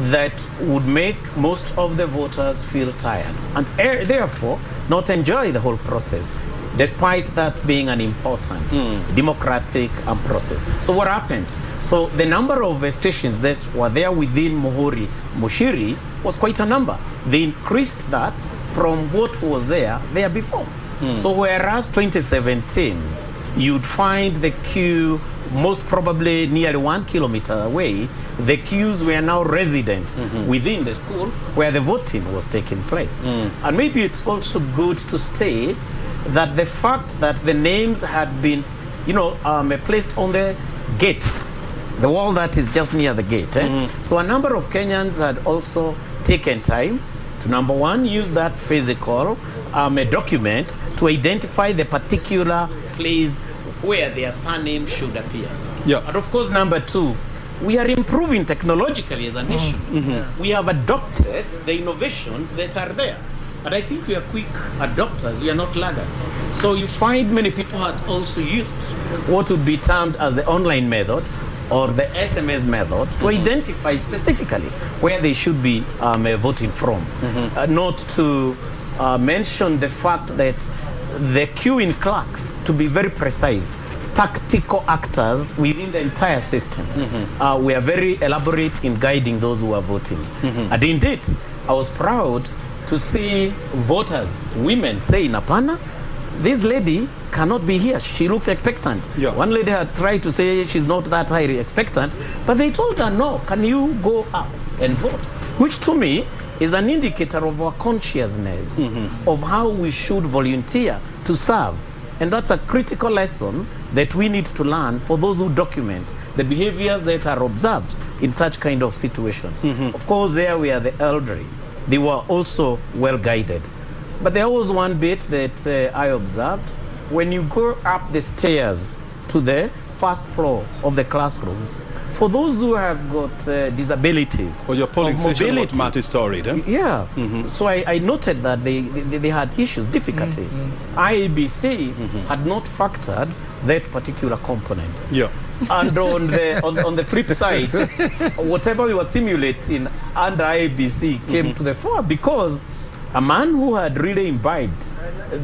that would make most of the voters feel tired and therefore not enjoy the whole process, despite that being an important democratic process. So what happened? So the number of stations that were there within Mohori Moshiri was quite a number. They increased that from what was there before. So whereas 2017, you'd find the queue most probably nearly 1 kilometer away, the queues were now resident within the school where the voting was taking place. And maybe it's also good to state that the fact that the names had been placed on the gates, the wall that is just near the gate. So a number of Kenyans had also taken time to, number one, use that physical document to identify the particular place where their surname should appear. Yeah. And of course, number two, we are improving technologically as a nation. We have adopted the innovations that are there. But I think we are quick adopters, we are not laggards. So you find many people had also used what would be termed as the online method or the SMS method to identify specifically where they should be voting from. Not to mention the fact that the queuing clerks, to be very precise, tactical actors within the entire system, we are very elaborate in guiding those who are voting. And indeed, I was proud to see voters, women, saying, "Apana, this lady cannot be here. She looks expectant." One lady had tried to say she's not that highly expectant, but they told her, "No, can you go up and vote?" Which to me is an indicator of our consciousness of how we should volunteer to serve. And that's a critical lesson that we need to learn for those who document the behaviors that are observed in such kind of situations. Of course, there we are the elderly. They were also well guided. But there was one bit that I observed. When you go up the stairs to the first floor of the classrooms, for those who have got disabilities, or your polling station automatic storage, yeah. So I noted that they had issues, difficulties. IEBC had not factored that particular component. And on the flip side, whatever we were simulating under IEBC came to the fore, because a man who had really imbibed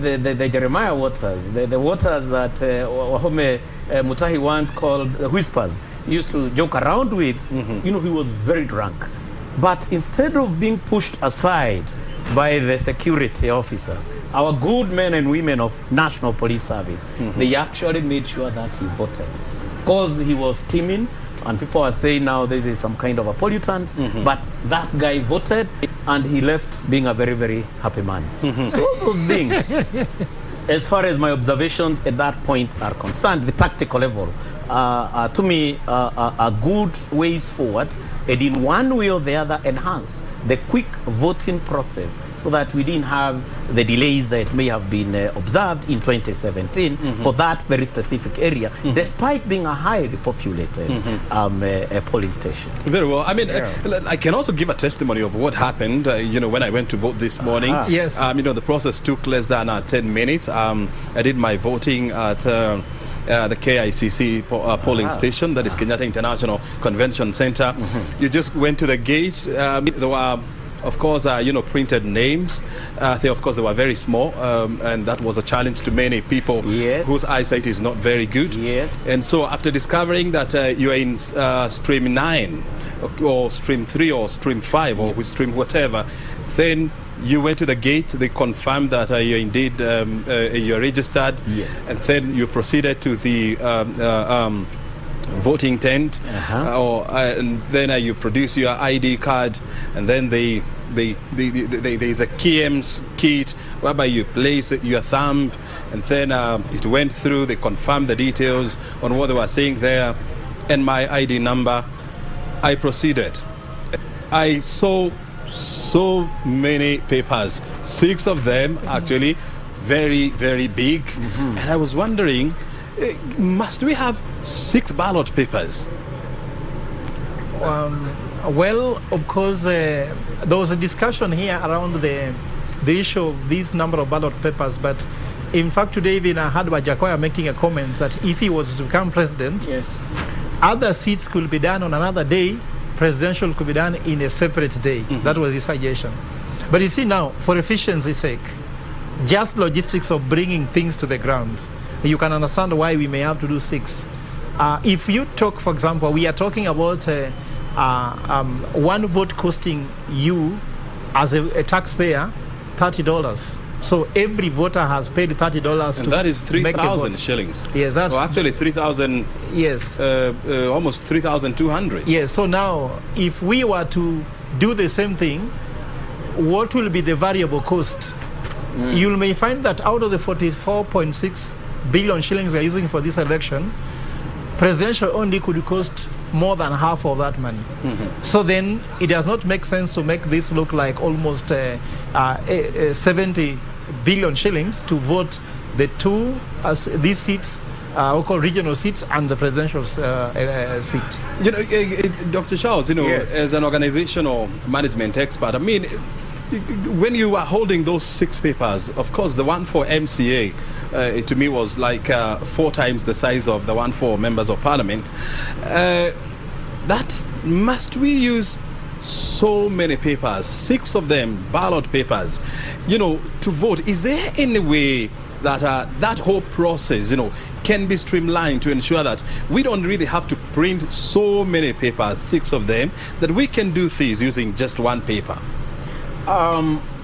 the Jeremiah waters, the waters that Wahome Mutahi once called whispers, used to joke around with, he was very drunk. But instead of being pushed aside by the security officers, our good men and women of National Police Service, they actually made sure that he voted. Of course, he was steaming, and people are saying now this is some kind of a pollutant, but that guy voted, and he left being a very, very happy man. So all those things, as far as my observations at that point are concerned, the tactical level, to me, are good ways forward, and in one way or the other enhanced the quick voting process, so that we didn't have the delays that may have been observed in 2017 for that very specific area, despite being a highly populated polling station. Very well. I mean, I can also give a testimony of what happened, when I went to vote this morning. Yes. The process took less than 10 minutes. I did my voting at the KICC polling station, that is Kenyatta International Convention Center. You just went to the gate. There were, of course, printed names. Of course, they were very small, and that was a challenge to many people whose eyesight is not very good. And so after discovering that you are in stream 9, or stream 3, or stream 5, or with stream whatever, then you went to the gate, they confirmed that you're indeed you're registered, and then you proceeded to the voting tent, and then you produce your ID card, and then there is a KM's kit whereby you place your thumb, and then it went through, they confirmed the details on what they were saying there, and my ID number. I proceeded. I saw so many papers, 6 of them actually, very, very big, and I was wondering, must we have 6 ballot papers? Well, of course, there was a discussion here around the issue of this number of ballot papers, but in fact today even I had Wajackoyah making a comment that if he was to become president, other seats could be done on another day, presidential could be done in a separate day. That was his suggestion. But you see now, for efficiency's sake, just logistics of bringing things to the ground, you can understand why we may have to do 6. If you talk, for example, we are talking about one vote costing you as a taxpayer $30. So every voter has paid $30 and that is 3,000 shillings. Yes, that's actually 3,000. Yes, almost 3,200. Yes. So now, if we were to do the same thing, what will be the variable cost? You may find that out of the $44.6 billion shillings we are using for this election, presidential only could cost more than half of that money. So then it does not make sense to make this look like almost 70 billion shillings to vote the two these seats, local regional seats and the presidential seat. You know, Dr. Charles, you know, Yes. as an organizational management expert, I mean, when you are holding those 6 papers, of course, the one for MCA, to me was like 4 times the size of the one for members of parliament. That must we use so many papers, 6 of them ballot papers, you know, to vote? Is there any way that that whole process, you know, can be streamlined to ensure that we don't really have to print so many papers, 6 of them, that we can do things using just one paper?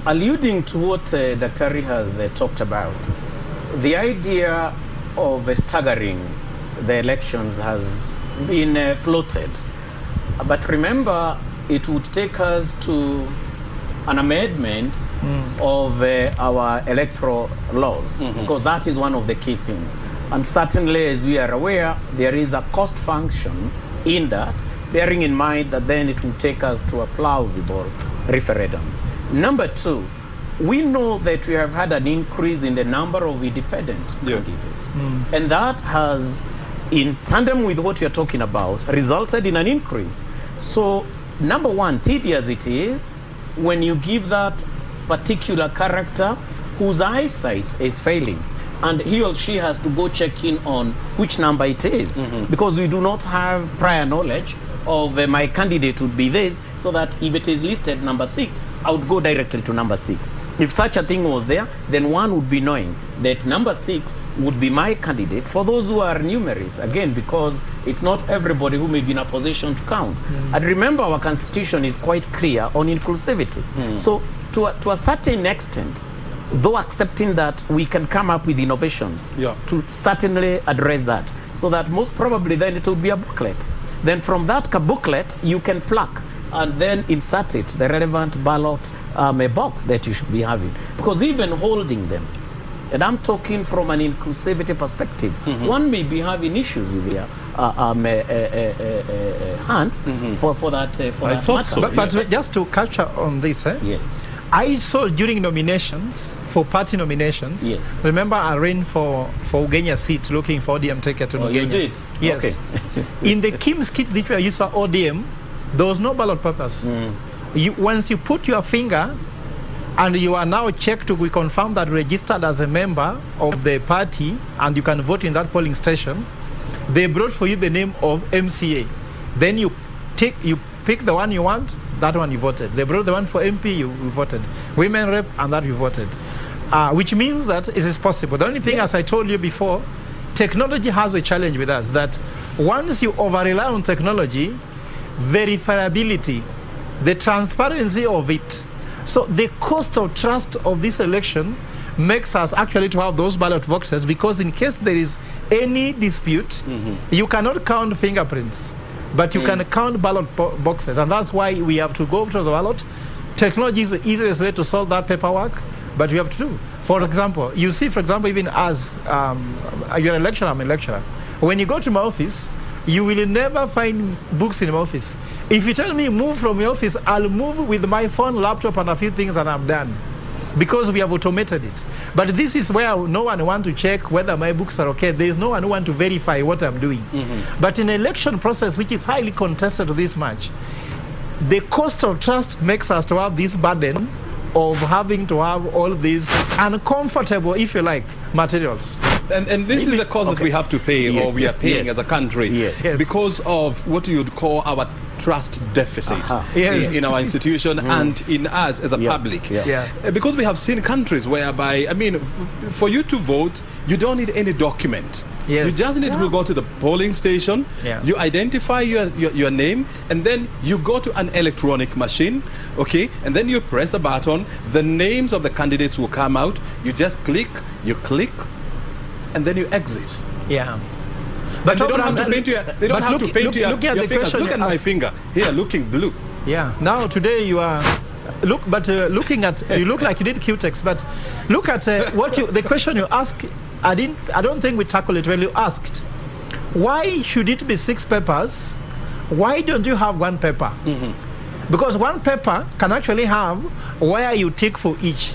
Alluding to what Dr. has talked about, the idea of staggering the elections has been floated. But remember, it would take us to an amendment of our electoral laws, because that is one of the key things. And certainly, as we are aware, there is a cost function in that, bearing in mind that then it will take us to a plausible referendum. Number 2, we know that we have had an increase in the number of independent candidates. And that has, in tandem with what you're talking about, resulted in an increase. So, number 1, tedious it is when you give that particular character whose eyesight is failing, and he or she has to go check in on which number it is, because we do not have prior knowledge of my candidate would be this, so that if it is listed number 6, I would go directly to number 6. If such a thing was there, then one would be knowing that number 6 would be my candidate for those who are numerate, again, because it's not everybody who may be in a position to count. And remember, our constitution is quite clear on inclusivity. So to a certain extent, though accepting that we can come up with innovations to certainly address that, so that most probably then it will be a booklet. Then from that booklet, you can pluck and then insert it, the relevant ballot box that you should be having. Because even holding them, and I'm talking from an inclusivity perspective, one may be having issues with their hands for that matter. But just to catch up on this, yes. I saw during nominations, for party nominations, remember I ran for Ugenya seat looking for ODM ticket in Ugenya. You did? Yes. Okay. In the Kim's kit which were used for ODM, there was no ballot papers. Once you put your finger and you are now checked to confirm that registered as a member of the party and you can vote in that polling station, they brought for you the name of MCA. Then you pick the one you want, that one you voted. They brought the one for MP, you voted. Women rep, and that you voted. Which means that it is possible. The only thing, as I told you before, technology has a challenge with us, that once you over-rely on technology, verifiability, the transparency of it, so the cost of trust of this election makes us actually to have those ballot boxes, because in case there is any dispute, you cannot count fingerprints, but you can count ballot boxes, and that's why we have to go to the ballot. Technology is the easiest way to solve that paperwork, but we have to do. For example, you see, for example, even as you're a lecturer, I'm a lecturer. When you go to my office, you will never find books in my office. If you tell me move from your office, I'll move with my phone, laptop, and a few things, and I'm done, because we have automated it. But this is where no one wants to check whether my books are okay. There is no one who wants to verify what I'm doing. But in an election process, which is highly contested this much, the cost of trust makes us to have this burden of having to have all these uncomfortable, if you like, materials. And this is the cost that we have to pay, or we are paying as a country, because of what you'd call our trust deficit in our institution and in us as a public. Because we have seen countries whereby, I mean, for you to vote, you don't need any document. You just need to go to the polling station, you identify your name, and then you go to an electronic machine, and then you press a button, the names of the candidates will come out, you just click, and then you exit. But they don't have to paint your, your fingers. Look at my finger here, looking blue. Now today you are looking at, you look like you did Q-text, but look at the question you ask I don't think we tackled it when you asked, why should it be 6 papers? Why don't you have 1 paper? Because 1 paper can actually have where you tick for each.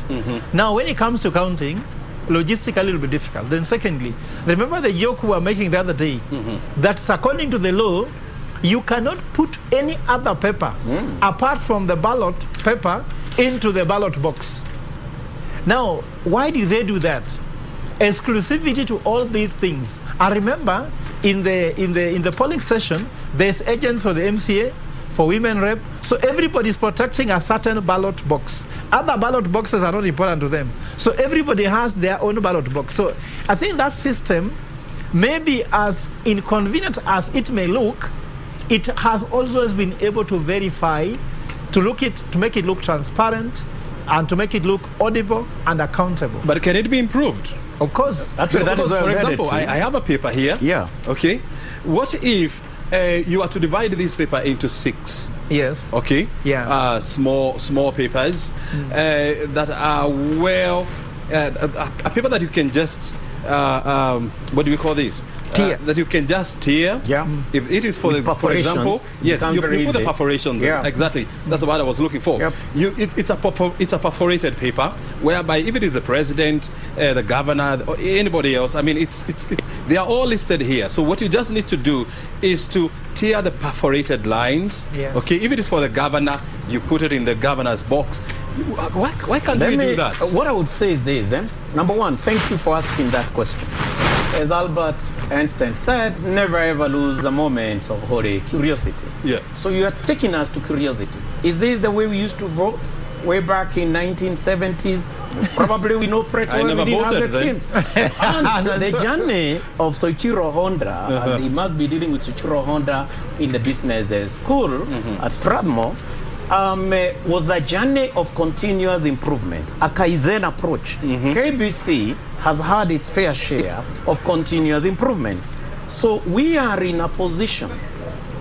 Now, when it comes to counting, logistically it will be difficult. Then secondly, remember the joke we were making the other day, that according to the law, you cannot put any other paper apart from the ballot paper into the ballot box. Now, why do they do that? Exclusivity to all these things. I remember in the polling station, there's agents for the MCA, for women rep, so everybody is protecting a certain ballot box. Other ballot boxes are not important to them. So everybody has their own ballot box. So I think that system, maybe as inconvenient as it may look, it has always been able to verify, to make it look transparent, and to make it look audible and accountable. But can it be improved? Of course. Actually, that is for example, I have a paper here. Yeah. Okay. What if you are to divide this paper into 6? Yes. Okay. Yeah. Small papers that are a paper that you can just what do we call this? That you can just tear. Yeah. If it is for example, yes, you put the perforations. Yeah. Exactly. That's what I was looking for. Yep. It's a perforated paper whereby if it is the president, the governor, or anybody else, I mean, they are all listed here. So what you just need to do is to tear the perforated lines. Yes. Okay. If it is for the governor, you put it in the governor's box. Why can't we do that? What I would say is this. Number one, thank you for asking that question. As Albert Einstein said, never ever lose a moment of holy curiosity. Yeah. So you are taking us to curiosity. Is this the way we used to vote way back in 1970s? Probably we know pretty well we didn't have the teams. And the journey of Soichiro Honda, and he must be dealing with Soichiro Honda in the business school at Strathmore, was the journey of continuous improvement, a Kaizen approach. KBC has had its fair share of continuous improvement. So we are in a position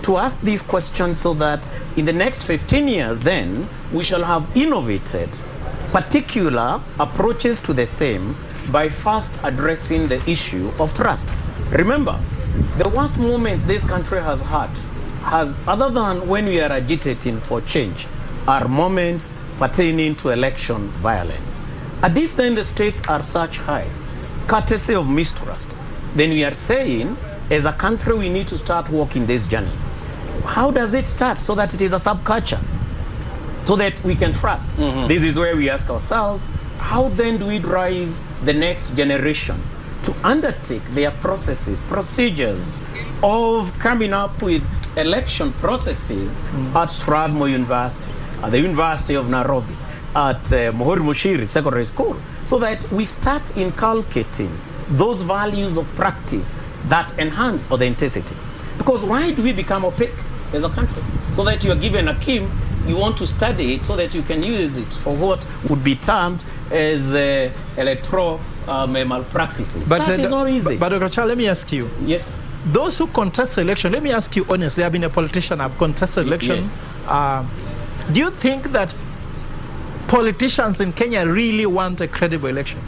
to ask these questions so that in the next 15 years then, we shall have innovated particular approaches to the same by first addressing the issue of trust. Remember, the worst moments this country has had, other than when we are agitating for change, are moments pertaining to election violence. And if then the stakes are such high, courtesy of mistrust, then we are saying, as a country, we need to start walking this journey. How does it start? So that it is a subculture, so that we can trust. This is where we ask ourselves, how then do we drive the next generation to undertake their processes, procedures of coming up with election processes at Strathmore University, at the University of Nairobi, at Muhuri Mushiri Secondary School, so that we start inculcating those values of practice that enhance authenticity. Because why do we become opaque as a country? So that you are given a KIM, you want to study it so that you can use it for what would be termed as electoral malpractices. But that is not easy. But Dr. Charles, let me ask you. Yes. Those who contest election, let me ask you honestly, I've been a politician, I've contested election. Yes. Do you think that politicians in Kenya really want a credible election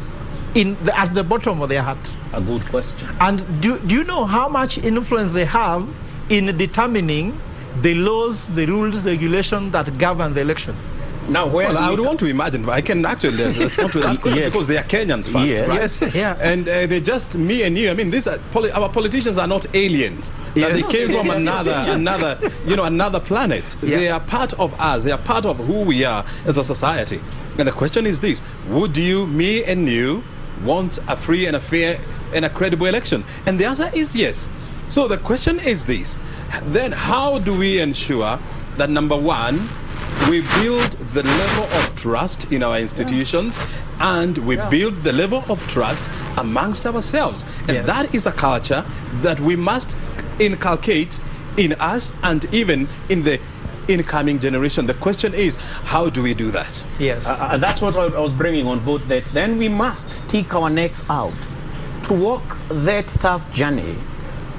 at the bottom of their heart? A good question. And do you know how much influence they have in determining the laws, the rules, the regulations that govern the election? Now, I would want to imagine, but I can actually respond to that question because they are Kenyans first, right? Yes, yeah. And they're just me and you. I mean, our politicians are not aliens. Yes. They came from another planet. Yeah. They are part of us. They are part of who we are as a society. And the question is this: would you, me and you, want a free and a fair and a credible election? And the answer is yes. So the question is this: then how do we ensure that, number one, we build the level of trust in our institutions, and we build the level of trust amongst ourselves? And that is a culture that we must inculcate in us and even in the incoming generation. The question is, how do we do that? Yes. That's what I was bringing on board, that then we must stick our necks out to walk that tough journey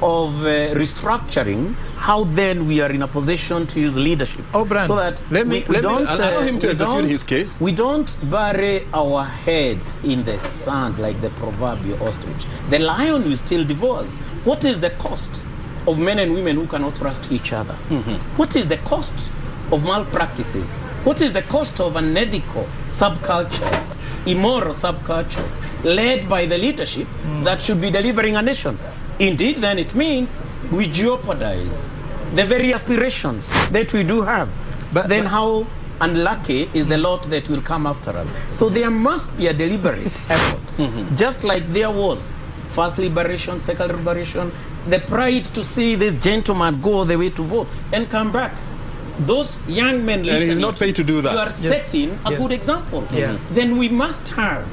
of restructuring how then we are in a position to use leadership. Oh, Brand, so that let me allow him to execute his case. We don't bury our heads in the sand like the proverbial ostrich. The lion will still devours. What is the cost of men and women who cannot trust each other? What is the cost of malpractices? What is the cost of unethical subcultures, immoral subcultures, led by the leadership that should be delivering a nation? Indeed, then it means we jeopardize the very aspirations that we do have. But then how unlucky is the lot that will come after us? So there must be a deliberate effort, just like there was first liberation, second liberation, the pride to see this gentleman go all the way to vote and come back. Those young men listening, and he's not paid to do that. You are setting a good example. Then we must have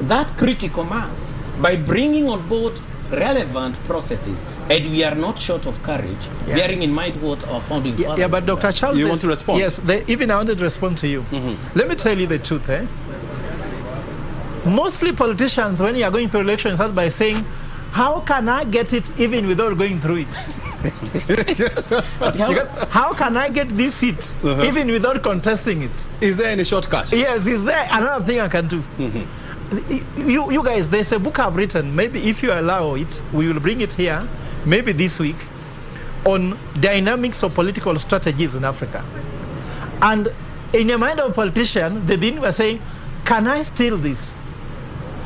that critical mass by bringing on board relevant processes, and we are not short of courage, bearing in mind what our founding fathers. Yeah, but Dr. Charles, you want to respond? Yes, even I wanted to respond to you. Let me tell you the truth. Mostly politicians, when you are going through elections, start by saying, how can I get it even without going through it? How can I get this seat even without contesting it? Is there any shortcut? Yes, is there another thing I can do? You guys, there's a book I've written, maybe if you allow it, we will bring it here, maybe this week, on dynamics of political strategies in Africa. And in the mind of a politician, the beginning was saying, can I steal this?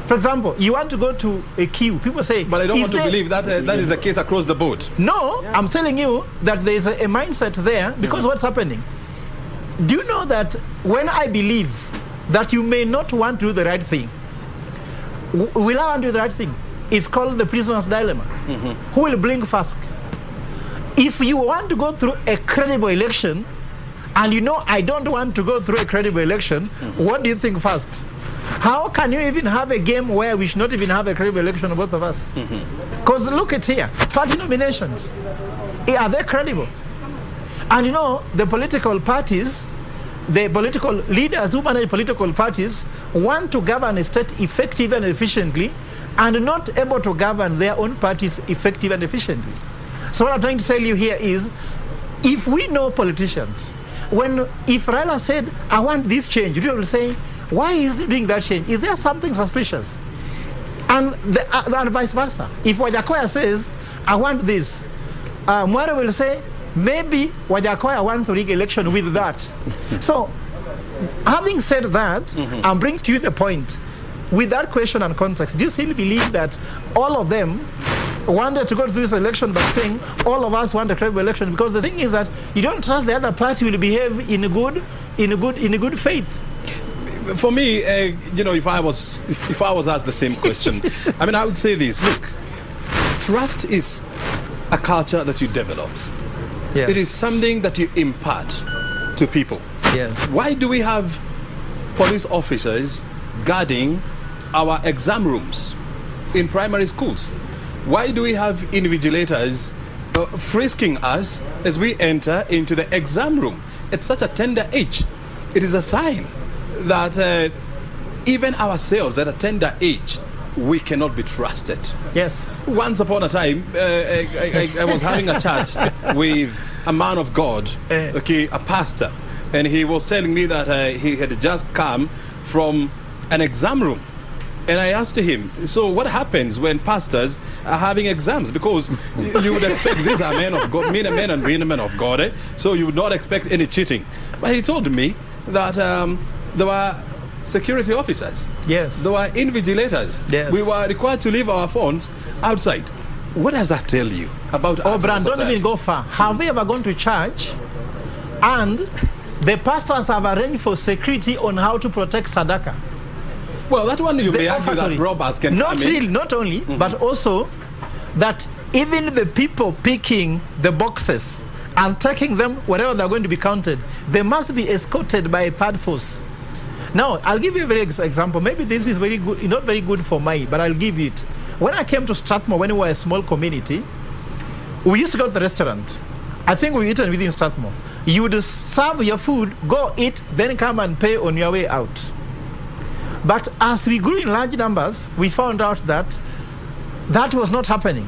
For example, you want to go to a queue, people say... But I don't want to believe that that is the case across the board. No, I'm telling you that there's a mindset there, because what's happening? Do you know that when I believe that you may not want to do the right thing, will I want to do the right thing? It's called the prisoner's dilemma. Who will blink first? If you want to go through a credible election, and you know I don't want to go through a credible election, what do you think first? How can you even have a game where we should not even have a credible election, both of us? Because look at here, party nominations, are they credible? And you know, the political parties, the political leaders who manage political parties want to govern a state effectively and efficiently, and not able to govern their own parties effectively and efficiently. So what I'm trying to tell you here is, if we know politicians, if Raila said, I want this change, you will say, why is he doing that change? Is there something suspicious? And vice versa. If Wajackoyah says, I want this, Mwaure'S will say, maybe Wajackoyah wants to rig election with that. So, having said that, I'm bringing to you the point, with that question and context, do you still believe that all of them wanted to go through this election by saying all of us want a credible election? Because the thing is that you don't trust the other party will behave in good faith. For me, you know, if I was asked the same question, I mean, I would say this: look, trust is a culture that you develop. It is something that you impart to people. Why do we have police officers guarding our exam rooms in primary schools? Why do we have invigilators frisking us as we enter into the exam room at such a tender age? It is a sign that even ourselves at a tender age, we cannot be trusted. Yes. Once upon a time, I was having a chat with a man of God, a pastor, and he was telling me that he had just come from an exam room. And I asked him, so what happens when pastors are having exams? Because you would expect these are men of God, men and women of God, so you would not expect any cheating. But he told me that there were security officers. Yes. There were invigilators. Yes. We were required to leave our phones outside. What does that tell you about us? Brand, don't even go far. Have we ever gone to church and the pastors have arranged for security on how to protect Sadaka? Well, that one you may argue that robbers can not come in. Really, not only, but also that even the people picking the boxes and taking them wherever they're going to be counted, they must be escorted by a third force. Now, I'll give you a very example. Maybe this is very good, not very good for me, but I'll give it. When I came to Strathmore, when we were a small community, we used to go to the restaurant. I think we eaten within Strathmore. You would serve your food, go eat, then come and pay on your way out. But as we grew in large numbers, we found out that that was not happening.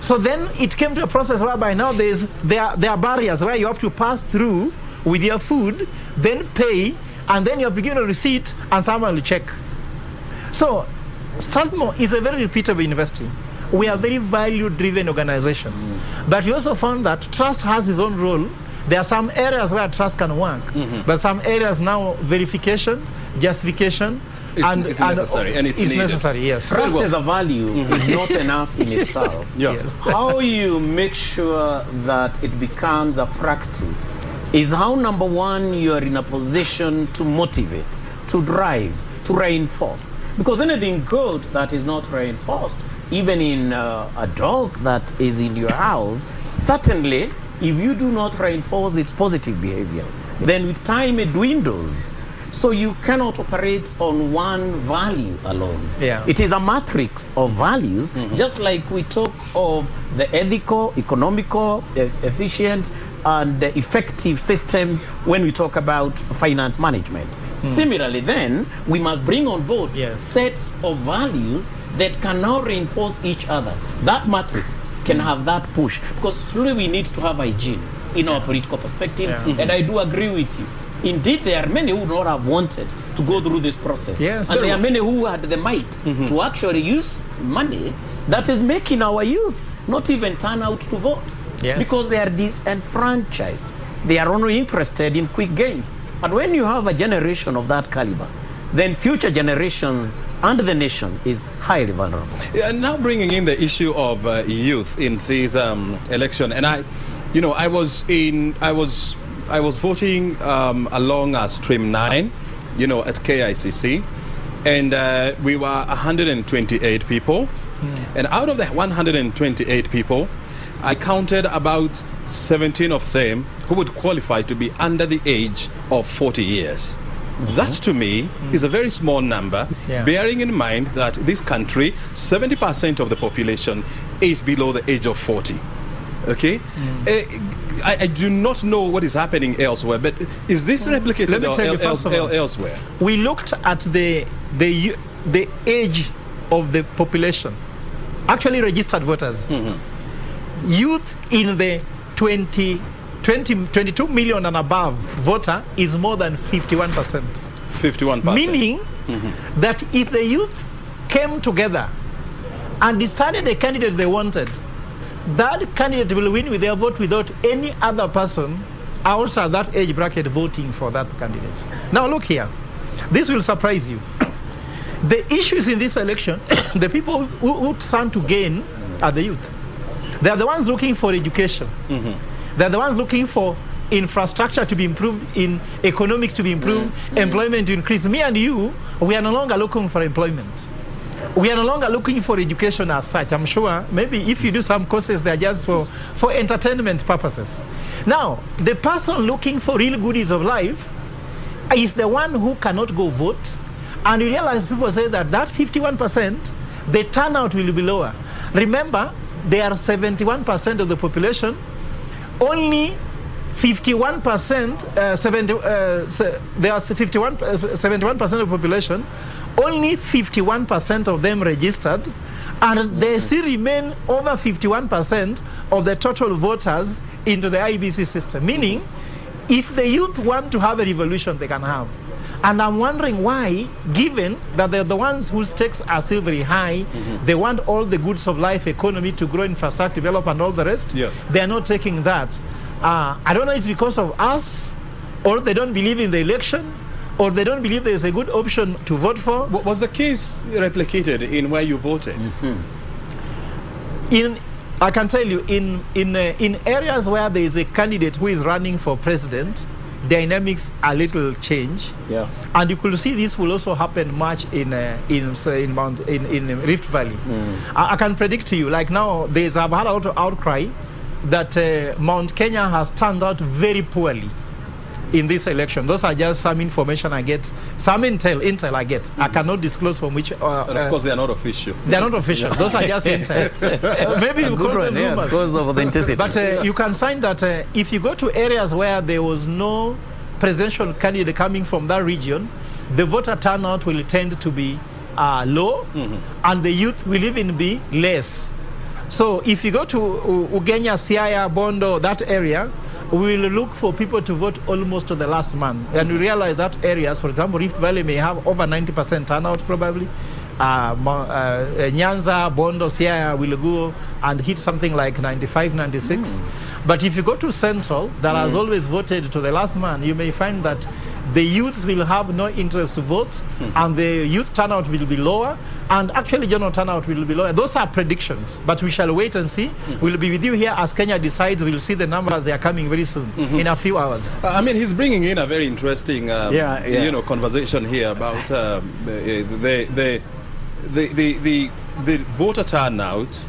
So then it came to a process whereby now there are barriers where you have to pass through with your food, then pay, and then you have to give a receipt and someone will check. So Strathmore is a very repeatable university. We are a very value-driven organization. But we also found that trust has its own role. There are some areas where trust can work, but some areas now verification, justification, it's necessary, and it's necessary. Yes, trust as a value is not enough in itself. Yes. How you make sure that it becomes a practice is how, number one, you are in a position to motivate, to drive, to reinforce. Because anything good that is not reinforced, even in a dog that is in your house, certainly, if you do not reinforce its positive behavior, then with time it dwindles. So you cannot operate on one value alone. It is a matrix of values, just like we talk of the ethical, economical, efficient, and effective systems when we talk about finance management. Similarly, then, we must bring on board sets of values that can now reinforce each other. That matrix can have that push, because truly we need to have hygiene in our political perspectives, and I do agree with you. Indeed, there are many who would not have wanted to go through this process. And there are many who had the might to actually use money that is making our youth not even turn out to vote. Because they are disenfranchised. They are only interested in quick gains. And when you have a generation of that caliber, then future generations and the nation is highly vulnerable. And now bringing in the issue of youth in this election, and I was voting along Stream 9, at KICC, and we were 128 people, and out of the 128 people, I counted about 17 of them who would qualify to be under the age of 40 years. That, to me, is a very small number, bearing in mind that this country, 70% of the population is below the age of 40. Okay? I do not know what is happening elsewhere, but is this replicated elsewhere? We looked at the age of the population, actually registered voters. Youth in the 22 million and above voter is more than 51%. 51%. Meaning that if the youth came together and decided a candidate they wanted, that candidate will win with their vote without any other person outside that age bracket voting for that candidate. Now look here, this will surprise you. The issues in this election, the people who stand to gain are the youth. They are the ones looking for education. They are the ones looking for infrastructure to be improved, in economics to be improved, employment to increase. Me and you, we are no longer looking for employment. We are no longer looking for education as such. I'm sure maybe if you do some courses, they are just for entertainment purposes. Now, the person looking for real goodies of life is the one who cannot go vote. And you realize people say that 51%, the turnout will be lower. Remember, there are 71% of the population, only 51%, there are 71% of the population, only 51% of them registered, and they still remain over 51% of the total voters into the IBC system. Meaning, if the youth want to have a revolution, they can have. And I'm wondering why, given that they're the ones whose stakes are still very high, they want all the goods of life, economy to grow, infrastructure, develop, and all the rest, they are not taking that. I don't know, it's because of us, or they don't believe in the election, or they don't believe there's a good option to vote for. Was the case replicated in where you voted? I can tell you, in areas where there is a candidate who is running for president, dynamics a little change, and you could see this will also happen much in Rift Valley. I can predict to you, like now, I've had a lot of outcry that Mount Kenya has turned out very poorly in this election. Those are just some information I get, some intel I get. I cannot disclose from which. And of course, they are not official. They are not official. Those are just intel. Maybe because of authenticity. But you can find that if you go to areas where there was no presidential candidate coming from that region, the voter turnout will tend to be low, and the youth will even be less. So if you go to Ugenya, Siaya, Bondo, that area, we will look for people to vote almost to the last man. And we realize that areas, for example, Rift Valley may have over 90% turnout probably. Nyanza, Bondo, Siaya will go and hit something like 95, 96. But if you go to Central, that has always voted to the last man, you may find that the youth will have no interest to vote, and the youth turnout will be lower, and actually general turnout will be lower. Those are predictions, but we shall wait and see. We'll be with you here as Kenya decides. We'll see the numbers. They are coming very soon, in a few hours. I mean, he's bringing in a very interesting, you know, conversation here about the voter turnout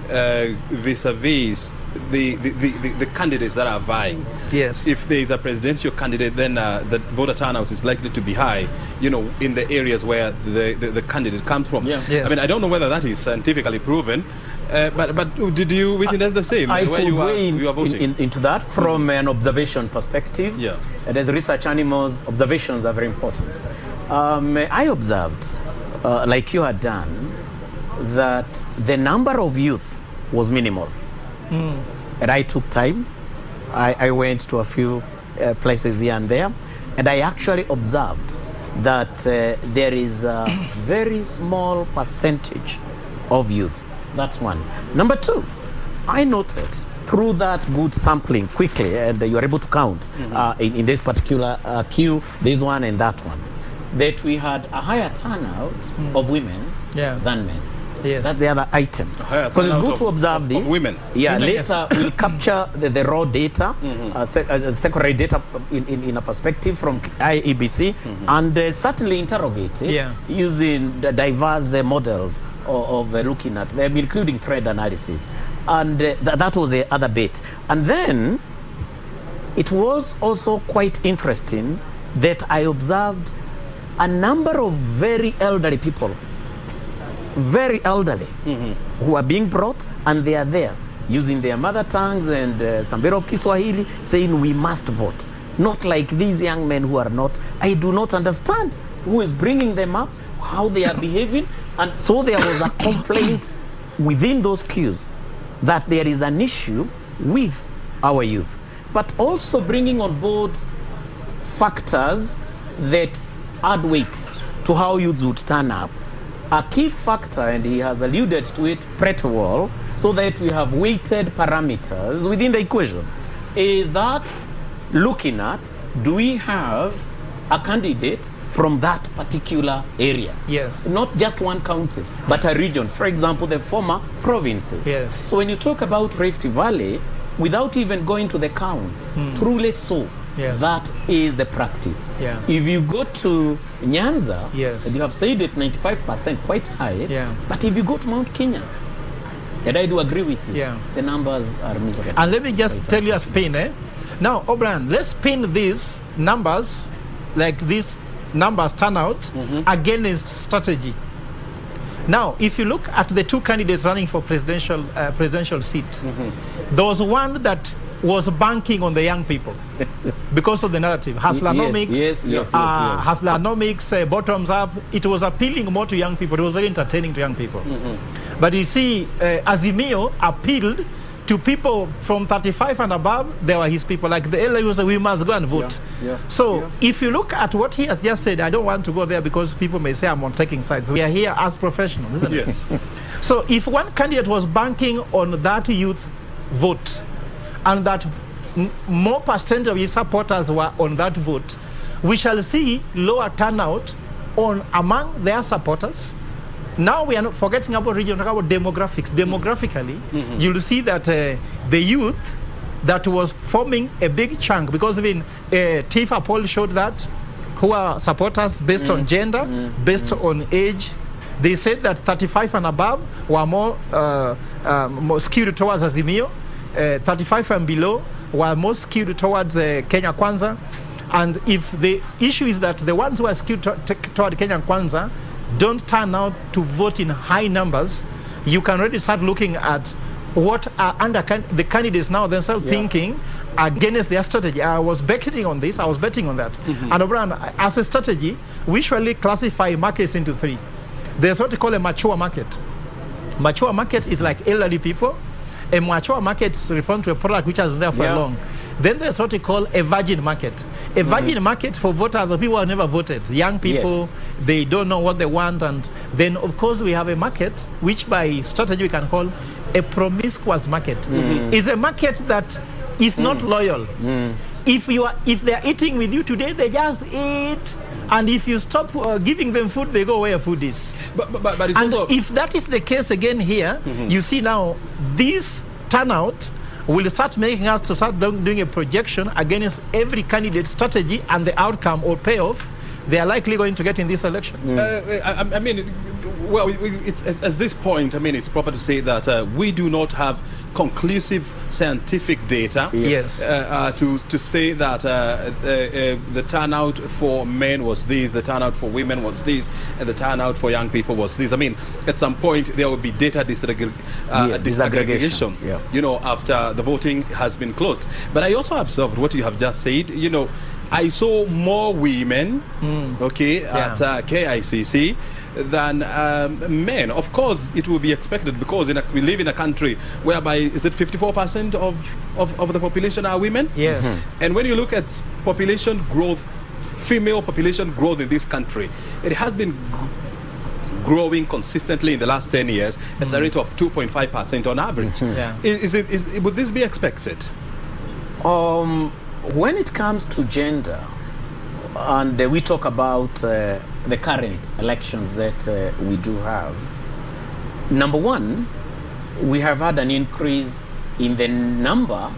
vis-a-vis the candidates that are vying. Yes. If there is a presidential candidate, then the voter turnout is likely to be high, you know, in the areas where the candidate comes from. Yeah. Yes. I mean, I don't know whether that is scientifically proven, but did you witness the same where you are voting? Into that from an observation perspective. Yeah. And as research animals, observations are very important. I observed, like you had done, that the number of youth was minimal. And I took time. I went to a few places here and there, and I actually observed that there is a very small percentage of youth. That's one. Number two, I noted through that good sampling quickly, and you are able to count in this particular queue, this one and that one, that we had a higher turnout of women than men. Yes. That's the other item. Because it's good to observe this. Of women. Yeah, later we'll capture the raw data, secondary data in a perspective from IEBC, and certainly interrogate it using the diverse models of looking at them, including trend analysis. And that was the other bit. And then it was also quite interesting that I observed a number of very elderly people, very elderly, who are being brought, and they are there using their mother tongues and some bit of Kiswahili, saying we must vote. Not like these young men who are not. I do not understand who is bringing them up, how they are behaving. And so there was a complaint within those queues that there is an issue with our youth, but also bringing on board factors that add weight to how youth would turn up. A key factor, and he has alluded to it pretty well, so that we have weighted parameters within the equation, is that looking at, do we have a candidate from that particular area? Yes. Not just one county, but a region. For example, the former provinces. Yes. So when you talk about Rift Valley, without even going to the counts, truly so, that is the practice. Yeah. If you go to Nyanza, yes, you have said it 95%, quite high, but if you go to Mount Kenya, and I do agree with you, the numbers are miserable. And let me just tell you a spin, Now, O'Brien, let's spin these numbers, like these numbers turn out, against strategy. Now, if you look at the two candidates running for presidential seat, there was one that was banking on the young people because of the narrative. Hustlernomics, Hustlernomics, bottoms up. It was appealing more to young people. It was very entertaining to young people. But you see, Azimio appealed to people from 35 and above. They were his people. Like the elder said, we must go and vote. So if you look at what he has just said, I don't want to go there because people may say I'm on taking sides. We are here as professionals, isn't it? So if one candidate was banking on that youth vote, and that more percent of his supporters were on that vote, we shall see lower turnout among their supporters. Now we are not forgetting about region, about demographics. Demographically, you'll see that the youth that was forming a big chunk, because even TIFA poll showed that, who are supporters based on gender, based on age. They said that 35 and above were more skewed towards Azimio. 35 and below were more skewed towards Kenya Kwanza. And if the issue is that the ones who are skewed toward Kenya Kwanza don't turn out to vote in high numbers, you can already start looking at what are the candidates now themselves thinking against their strategy. I was betting on this, I was betting on that. And O'Brien, as a strategy, we usually classify markets into three. There's what we call a mature market. Mature market is like elderly people. A mature market refers to a product which has been there for long. Then there's what we call a virgin market. A virgin market for voters are people who have never voted. Young people, they don't know what they want. And then, of course, we have a market, which by strategy we can call a promiscuous market. It's a market that is not loyal. If they're eating with you today, they just eat. And if you stop giving them food, they go where food is. But it's and also... if that is the case again here, you see now, this turnout will start making us to start doing a projection against every candidate strategy and the outcome or payoff they are likely going to get in this election. I mean, well, at this point, I mean, it's proper to say that we do not have conclusive scientific data to say that the turnout for men was this, the turnout for women was this, and the turnout for young people was this. I mean, at some point there will be data disaggregation, you know, after the voting has been closed. But I also observed what you have just said. You know, I saw more women, at KICC than men. Of course, it will be expected because we live in a country whereby, is it 54% of the population are women? Yes. And when you look at population growth, female population growth in this country, it has been growing consistently in the last 10 years at a rate of 2.5% on average. Would this be expected? When it comes to gender, and we talk about the current elections that we do have, number one, we have had an increase in the number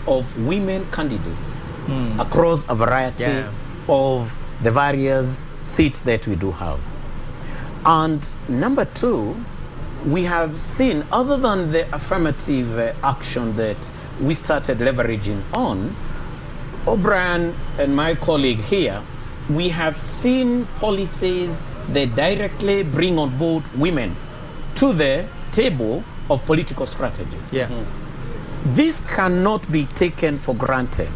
of women candidates across a variety of the various seats that we do have. And number two, we have seen, other than the affirmative action that we started leveraging on, O'Brien and my colleague here, we have seen policies that directly bring on board women to the table of political strategy. This cannot be taken for granted.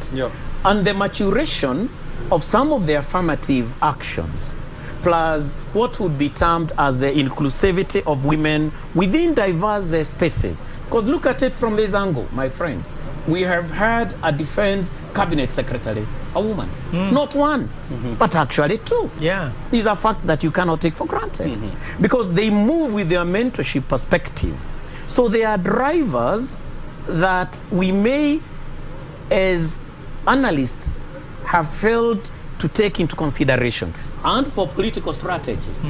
And the maturation of some of the affirmative actions, plus what would be termed as the inclusivity of women within diverse spaces. Because look at it from this angle, my friends. We have had a defense cabinet secretary, a woman. Not one, but actually two. These are facts that you cannot take for granted. Because they move with their mentorship perspective. So they are drivers that we may, as analysts, have failed to take into consideration. And for political strategists,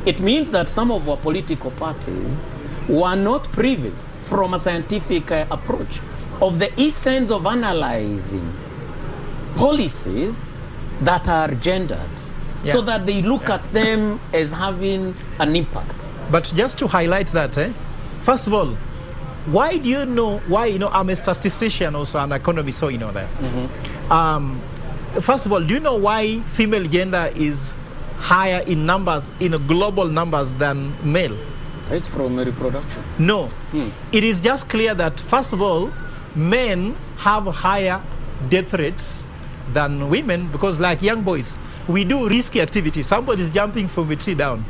it means that some of our political parties were not privy from a scientific approach of the essence of analyzing policies that are gendered, so that they look at them as having an impact. But just to highlight that, first of all, why do you know, I'm a statistician also, an economist, so you know that. First of all, do you know why female gender is higher in numbers, in global numbers, than male? It's from reproduction. No. It is just clear that, first of all, men have higher death rates than women because, like young boys, we do risky activities. Somebody is jumping from a tree down.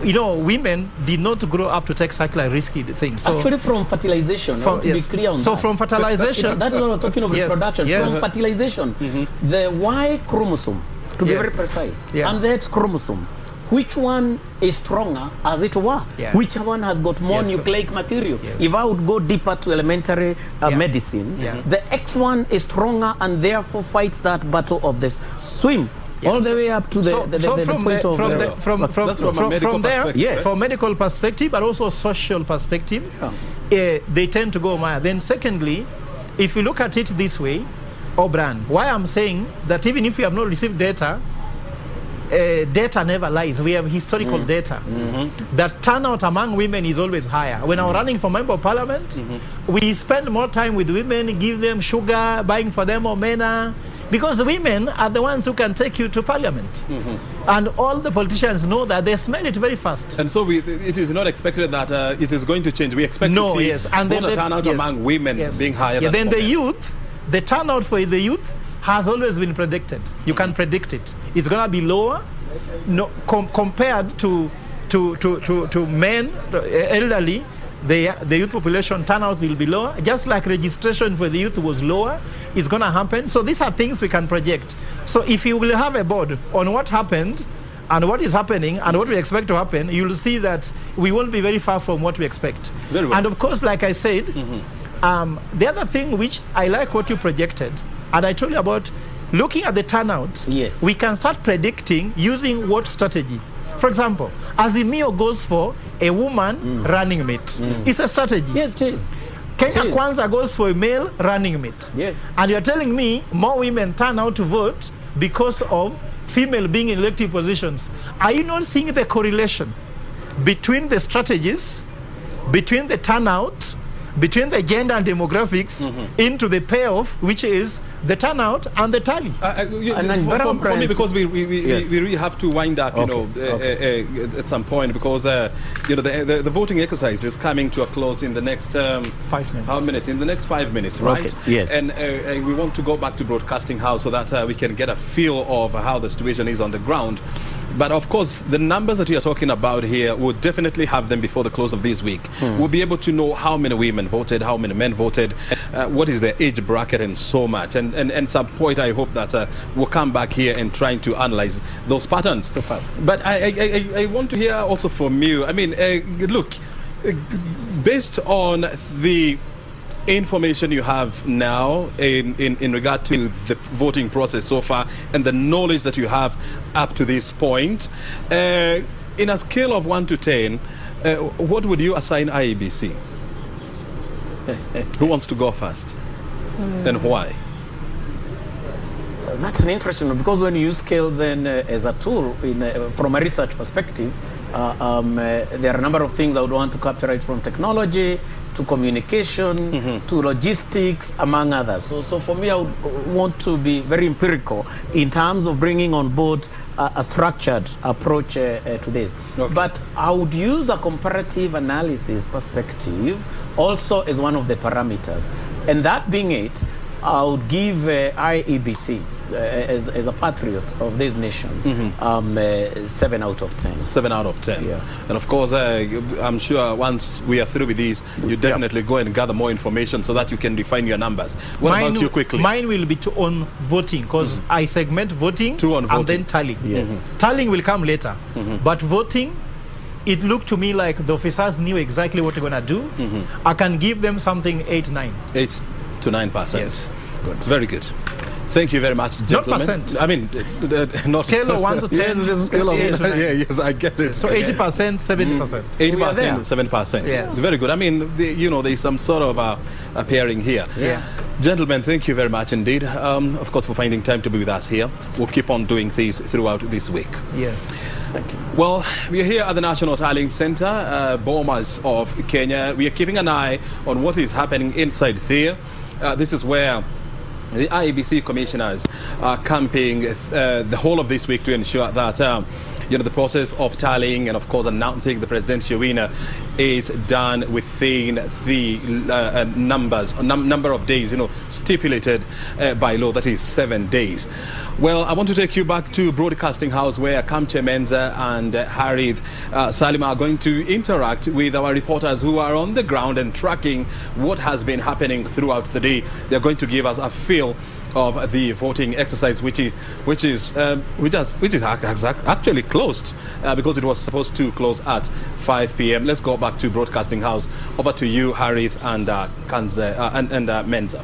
You know, women did not grow up to take such like risky things. So actually, from fertilization, to be clear on that. From fertilization. That is what I was talking of reproduction. From fertilization, the Y chromosome, to be very precise, and the X chromosome, which one is stronger, as it were? Which one has got more nucleic material? If I would go deeper to elementary medicine, the X one is stronger and therefore fights that battle of this swim. All the way up to the point of from medical perspective, but also social perspective, they tend to go higher. Then secondly, if you look at it this way, O'Brien, why I'm saying that even if we have not received data, data never lies. We have historical data that turnout among women is always higher. When I'm running for member of parliament, we spend more time with women, give them sugar, buying for them omena, because the women are the ones who can take you to parliament. And all the politicians know that. They smell it very fast. And so it is not expected that it is going to change. We expect to see and voter turnout among women being higher than then men. The youth, the turnout for the youth has always been predicted. You can predict it. It's going to be lower compared to to men, elderly, the youth population turnout will be lower. Just like registration for the youth was lower, it's going to happen. So these are things we can project. So if you will have a board on what happened and what is happening and what we expect to happen, you'll see that we won't be very far from what we expect. Very well. And of course, like I said, the other thing which I like what you projected, and I told you about looking at the turnout, yes, we can start predicting using what strategy. For example, Azimio goes for a woman running mate. It's a strategy. Yes, it is. Kenya Kwanza goes for a male running mate. Yes. And you're telling me more women turn out to vote because of female being in elective positions. Are you not seeing the correlation between the strategies, between the turnout, between the gender and demographics into the payoff, which is the turnout and the tally? For me, because we really have to wind up, at some point, because the voting exercise is coming to a close in the next 5 minutes. How minutes? In the next 5 minutes, right? Okay. Yes. And we want to go back to Broadcasting House so that we can get a feel of how the situation is on the ground. But of course, the numbers that we are talking about here, we'll definitely have them before the close of this week. We'll be able to know how many women voted, how many men voted, what is their age bracket, and so much. And at some point, I hope that we'll come back here and trying to analyze those patterns. But I want to hear also from you. I mean, look, based on the information you have now in regard to the voting process so far and the knowledge that you have up to this point, in a scale of 1 to 10, what would you assign IEBC? Who wants to go first? And why? That's an interesting one, because when you use scales then as a tool from a research perspective, there are a number of things I would want to capture, right from technology to communication to logistics, among others. So for me, I would want to be very empirical in terms of bringing on board a structured approach to this. Okay. But I would use a comparative analysis perspective also as one of the parameters. And that being it, I would give IEBC as a patriot of this nation 7 out of 10. 7 out of 10. Yeah. And of course, I'm sure once we are through with these, you definitely go and gather more information so that you can refine your numbers. What about you quickly? Mine will be on voting, because I segment voting and then tally. Yes. Tallying will come later. But voting, it looked to me like the officers knew exactly what they're going to do. I can give them something 8-9. 8 to 9%. Yes. Good. Very good. Thank you very much, gentlemen. Not percent. I mean, not scale of 1 to 10. Yes, scale of 1 to 10. Yeah, yes, I get it. So 80%, 70%. 80%, 7%. Yes. Very good. I mean, there's some sort of a pairing here. Yeah. Gentlemen, thank you very much indeed. Of course, for finding time to be with us here. We'll keep on doing these throughout this week. Yes. Thank you. Well, we are here at the National Tallying Center, Bomas of Kenya. We are keeping an eye on what is happening inside there. This is where the IEBC commissioners are camping the whole of this week to ensure that the process of tallying and of course announcing the presidential winner is done within the number of days stipulated by law, that is 7 days. Well, I want to take you back to Broadcasting House, where Kamche Menza and Harith Salim are going to interact with our reporters who are on the ground and tracking what has been happening throughout the day. They're going to give us a feel of the voting exercise, which is actually closed because it was supposed to close at 5 p.m. Let's go back to Broadcasting House. Over to you, Harith and Menza.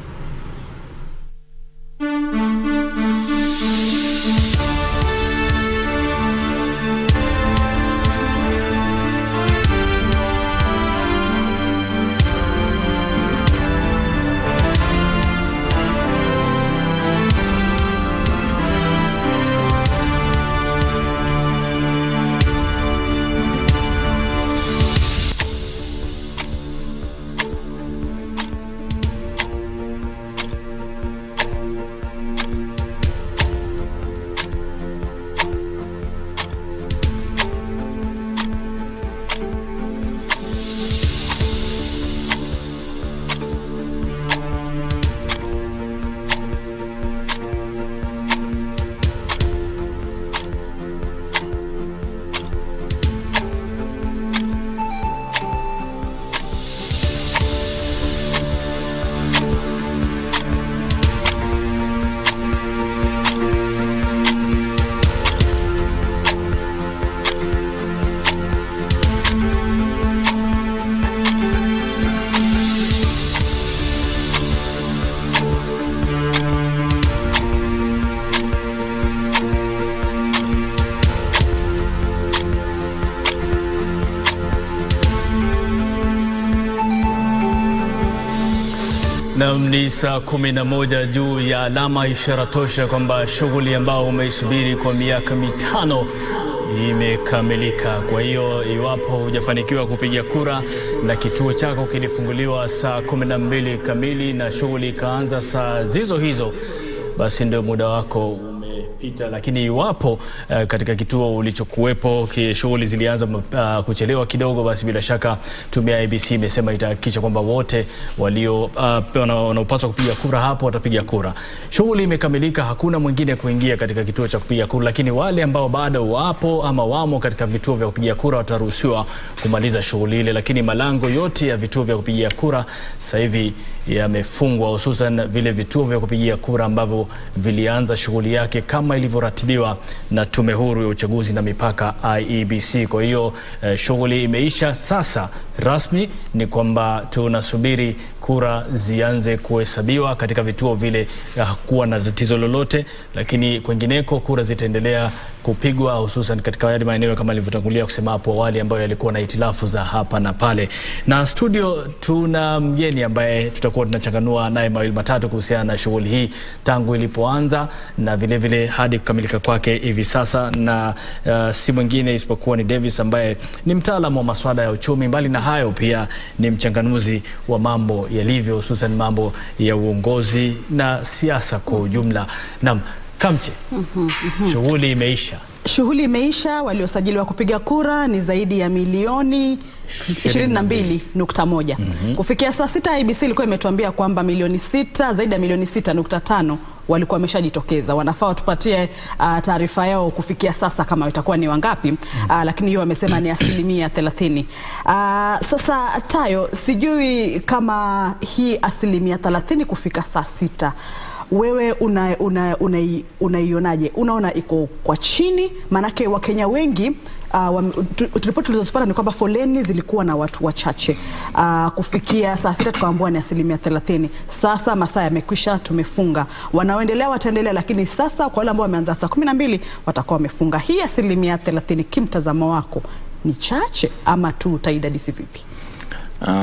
Na ni saa 11 juu ya alama, ishara tosha kwamba shughuli ambao umeisubiri kwa miaka 5 imekamilika. Kwa hiyo iwapo hujafanikiwa kupiga kura na kituo chako kilifunguliwa saa 12 kamili na shughuli ikaanza saa hizo, basi ndio muda wako umepita. Lakini iwapo katika kituo ulichokuwepo shughuli zilianza kuchelewa kidogo, basi bila shaka tume ya IEBC imesema itahakikisha kwamba wote wanaopaswa kupiga kura hapo watapiga kura. Shughuli imekamilika, hakuna mwingine kuingia katika kituo cha kupiga kura, lakini wale ambao bado wapo ama wamo katika vituo vya kupiga kura wataruhusiwa kumaliza shughuli ile. Lakini malango yote ya vituo vya kupiga kura sasa hivi yamefungwa, hususan vile vituo vya kupigia kura ambavyo vilianza shughuli yake kama ilivyoratibiwa na Tume Huru ya Uchaguzi na Mipaka IEBC. Kwa hiyo shughuli imeisha. Sasa rasmi ni kwamba tunasubiri kura zianze kuhesabiwa katika vituo vile, kuwa na tatizo lolote, lakini kwengineko kura zitaendelea kupigwa, hususan katika yale maeneo kama nilivyotangulia kusema hapo awali ambayo yalikuwa na hitilafu za hapa na pale. Na studio tuna mgeni ambaye tutakuwa tunachanganua naye mawili matatu kuhusiana na shughuli hii tangu ilipoanza na vile vile hadi kukamilika kwake hivi sasa, na si mwingine isipokuwa ni Davis ambaye ni mtaalamu wa masuala ya uchumi. Mbali na hayo pia ni mchanganuzi wa mambo yalivyo, hususan mambo ya uongozi na siasa kwa ujumla. Naam, Kamche, shughuli imeisha. Shughuli imeisha. Waliosajiliwa kupiga kura ni zaidi ya milioni 22.1. Kufikia saa 6 IEBC ilikuwa imetuambia kwamba zaidi ya milioni 6.5 walikuwa wameshajitokeza. Wanafaa watupatie taarifa yao kufikia sasa kama itakuwa ni wangapi, lakini hiyo wamesema ni 30%. Sasa Tayo, sijui kama hii 30% kufika saa 6 wewe unaionaje? Unaona iko kwa chini? Manake Wakenya wengi ripoti tulizozipata ni kwamba foleni zilikuwa na watu wachache. Kufikia saa 6 tukaambiwa ni 30%. Sasa masaa yamekwisha, tumefunga. Wanaoendelea wataendelea, lakini sasa kwa wale ambao wameanza saa 12 watakuwa wamefunga. Hii 30%, kimtazamo wako ni chache ama tu utaidadisi vipi?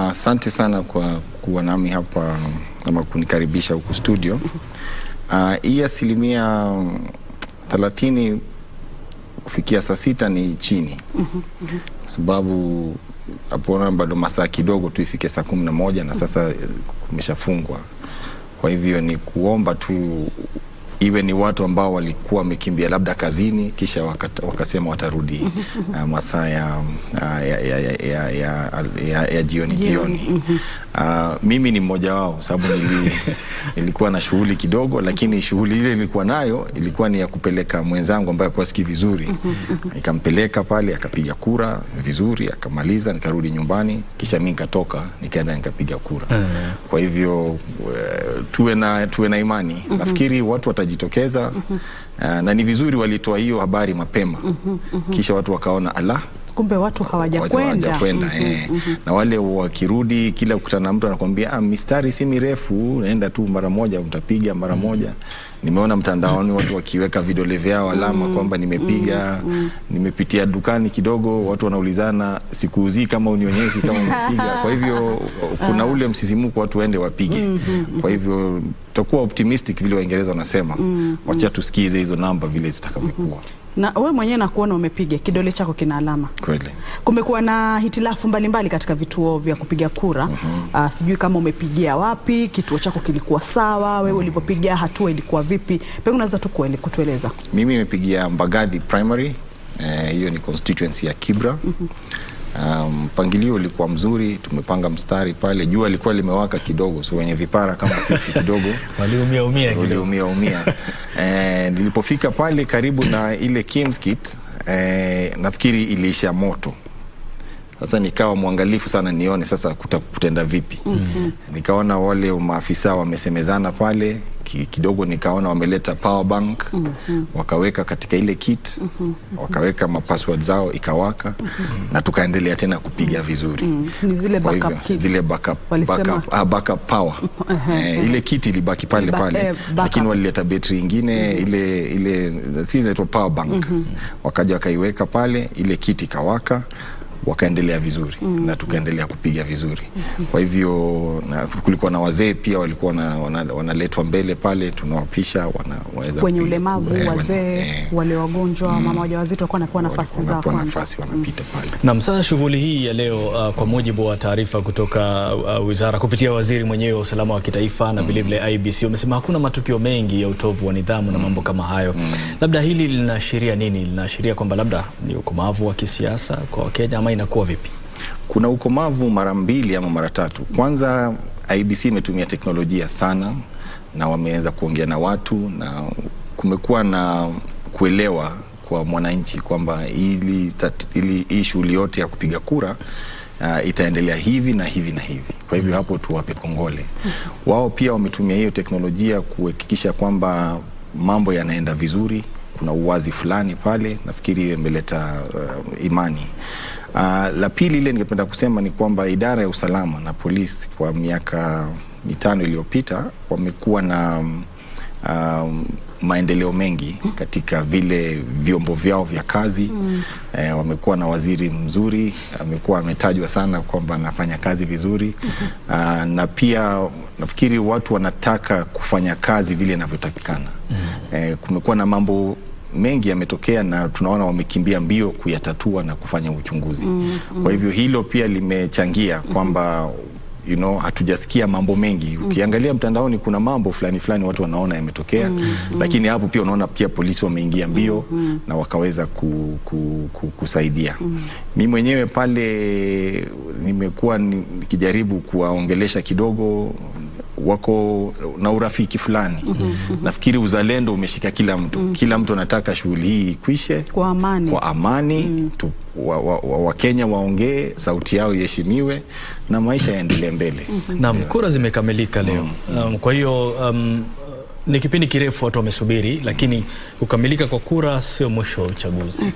Asante sana kwa kuwa nami hapa ama kunikaribisha huku studio. Hii 30% kufikia saa 6 ni chini. Sababu hapo bado masaa kidogo tu ifike saa 11 na sasa kumeshafungwa. Kwa hivyo ni kuomba tu iwe ni watu ambao walikuwa wamekimbia labda kazini kisha wakasema watarudi masaa ya jioni. Mimi ni mmoja wao, sababu nilikuwa na shughuli kidogo, lakini shughuli ile nilikuwa nayo ilikuwa ni ya kupeleka mwenzangu ambaye kwa sikii vizuri. Nikampeleka pale akapiga kura vizuri, akamaliza, nikarudi nyumbani, kisha mimi nikatoka nikaenda nikapiga kura. Kwa hivyo tuwe na imani. Nafikiri watu watajitokeza, na ni vizuri walitoa hiyo habari mapema. Kisha watu wakaona kumbe watu hawajakwenda. Na wale wakirudi, kila kukutana mtu anakuambia mistari si mirefu, naenda tu mara moja utapiga mara moja. Nimeona mtandaoni watu wakiweka vidole vyao alama kwamba nimepiga. Nimepitia dukani kidogo, watu wanaulizana sikuuzii kama unionyeshe kama umepiga. Kwa hivyo kuna ule msisimuko watu waende wapige. Kwa hivyo tutakuwa optimistic vile Waingereza wanasema. Wacha tusikize hizo namba vile zitakavyokuwa. Na wewe mwenyewe nakuona umepiga, kidole chako kina alama. Kweli. Kumekuwa na hitilafu mbalimbali katika vituo vya kupiga kura. Sijui kama umepigia wapi, kituo chako kilikuwa sawa, wewe ulivyopiga hatua ilikuwa vipi? Pengine unaweza tu kutueleza. Mimi nimepigia Mbagathi primary, hiyo ni constituency ya Kibra. Mpangilio ulikuwa mzuri, tumepanga mstari pale. Jua lilikuwa limewaka kidogo, so wenye vipara kama sisi kidogo waliumia. Nilipofika pale karibu na ile Kimskit, nafikiri iliisha moto. Sasa nikawa mwangalifu sana nione sasa kutenda vipi. Nikaona wale maafisa wamesemezana pale kidogo, nikaona wameleta power bank, wakaweka katika ile kit, wakaweka mapassword zao ikawaka, na tukaendelea tena kupiga vizuri. Ni zile backup kits. Zile backup power. Ile kit ilibaki pale, lakini walileta battery nyingine, ile inaitwa power bank. Wakaja wakaiweka pale, ile kit ikawaka. wakaendelea vizuri na tukaendelea kupiga vizuri. Kwa hivyo kulikuwa na wazee pia walikuwa wanaletwa mbele pale, tunawapisha wanaweza wenye ulemavu, wazee, wale wagonjwa, mama wajawazito walikuwa wanapewa nafasi zao kwanza. Nafasi wanapita pale. Na sasa shughuli hii ya leo kwa mujibu wa taarifa kutoka wizara kupitia waziri mwenyewe wa usalama wa kitaifa na vile vile IBC wamesema hakuna matukio mengi ya utovu wa nidhamu na mambo kama hayo. Labda hili linaashiria nini? Linaashiria kwamba labda ni ukomavu wa kisiasa kwa Wakenya ama inakuwa vipi? Kuna ukomavu mara 2 ama mara 3. Kwanza IBC imetumia teknolojia sana na wameweza kuongea na watu na kumekuwa na kuelewa kwa mwananchi kwamba ili shughuli yote ya kupiga kura itaendelea hivi na hivi na hivi. Kwa hivyo hapo tuwape kongole. Wao pia wametumia hiyo teknolojia kuhakikisha kwamba mambo yanaenda vizuri. Kuna uwazi fulani pale, nafikiri imeleta imani. La pili ile ningependa kusema ni kwamba idara ya usalama na polisi kwa miaka 5 iliyopita wamekuwa na maendeleo mengi katika vile vyombo vyao vya kazi. Wamekuwa na waziri mzuri, amekuwa ametajwa sana kwamba anafanya kazi vizuri. Na pia nafikiri watu wanataka kufanya kazi vile inavyotakikana. Kumekuwa na mambo mengi yametokea na tunaona wamekimbia mbio kuyatatua na kufanya uchunguzi. Kwa hivyo hilo pia limechangia kwamba hatujasikia mambo mengi. Ukiangalia mtandaoni kuna mambo fulani watu wanaona yametokea, lakini hapo pia unaona pia polisi wameingia mbio na wakaweza kusaidia. Mimi mwenyewe pale nimekuwa nikijaribu kuwaongelesha kidogo, wako na urafiki fulani. Nafikiri uzalendo umeshika kila mtu. Kila mtu anataka shughuli hii ikwishe kwa amani. Wakenya waongee, sauti yao iheshimiwe na maisha yaendelee mbele. Na kura zimekamilika leo. Kwa hiyo ni kipindi kirefu watu wamesubiri, lakini kukamilika kwa kura sio mwisho wa uchaguzi.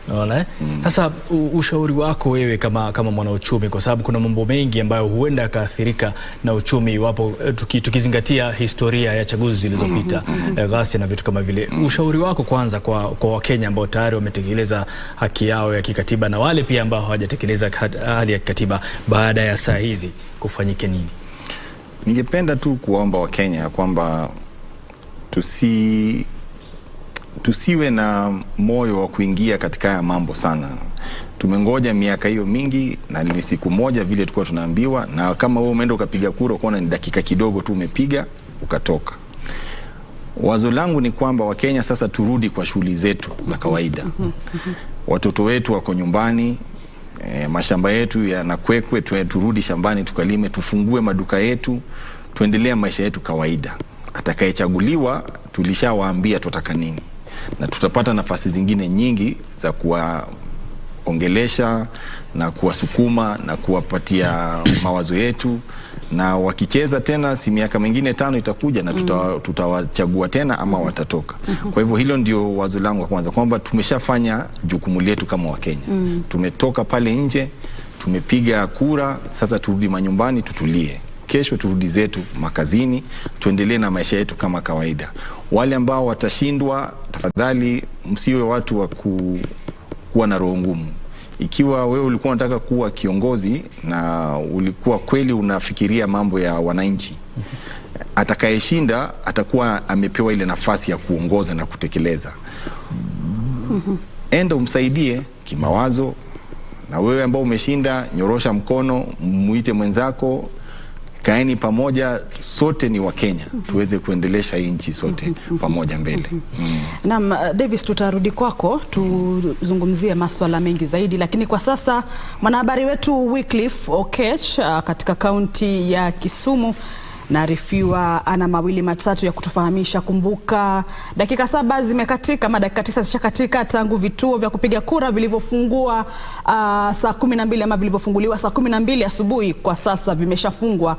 Unaona? Sasa ushauri wako wewe kama mwanauchumi, kwa sababu kuna mambo mengi ambayo huenda yakaathirika na uchumi iwapo tukizingatia historia ya chaguzi zilizopita, ghasia na vitu kama vile. Ushauri wako kwanza kwa Wakenya ambao tayari wametekeleza haki yao ya kikatiba na wale pia ambao hawajatekeleza haki ya kikatiba, baada ya saa hizi kufanyike nini? Ningependa tu kuomba Wakenya kwamba tusiwe na moyo wa kuingia katika haya mambo sana. Tumengoja miaka hiyo mingi na ni siku moja vile tulikuwa tunaambiwa, na kama wewe umeenda ukapiga kura ukaona ni dakika kidogo tu umepiga ukatoka. Wazo langu ni kwamba Wakenya sasa turudi kwa shughuli zetu za kawaida. Watoto wetu wako nyumbani, mashamba yetu yanakwekwe, turudi shambani tukalime, tufungue maduka yetu, tuendelee maisha yetu kawaida. Atakayechaguliwa tulishawaambia tutaka nini, na tutapata nafasi zingine nyingi za kuwaongelesha na kuwasukuma na kuwapatia mawazo yetu, na wakicheza tena si miaka mingine 5 itakuja na tutawachagua tena ama watatoka. Kwa hivyo hilo ndio wazo langu kwanza, kwamba tumeshafanya jukumu letu kama Wakenya. Tumetoka pale nje, tumepiga kura, sasa turudi manyumbani tutulie. Kesho turudi zetu makazini, tuendelee na maisha yetu kama kawaida. Wale ambao watashindwa, tafadhali msiwe watu wa kuwa na roho ngumu. Ikiwa wewe ulikuwa unataka kuwa kiongozi na ulikuwa kweli unafikiria mambo ya wananchi, atakayeshinda atakuwa amepewa ile nafasi ya kuongoza na kutekeleza. Enda umsaidie kimawazo, na wewe ambao umeshinda, nyorosha mkono, muite mwenzako, kaeni pamoja, sote ni Wakenya, tuweze kuendelesha nchi sote pamoja mbele. Naam, Davis, tutarudi kwako tuzungumzie masuala mengi zaidi, lakini kwa sasa mwanahabari wetu Wycliffe Okech katika kaunti ya Kisumu naarifiwa ana mawili matatu ya kutufahamisha. Kumbuka dakika 7 zimekatika, ama dakika 9 zishakatika tangu vituo vya kupiga kura vilivyofungua saa 12 ama vilivyofunguliwa saa 12 asubuhi. Kwa sasa vimeshafungwa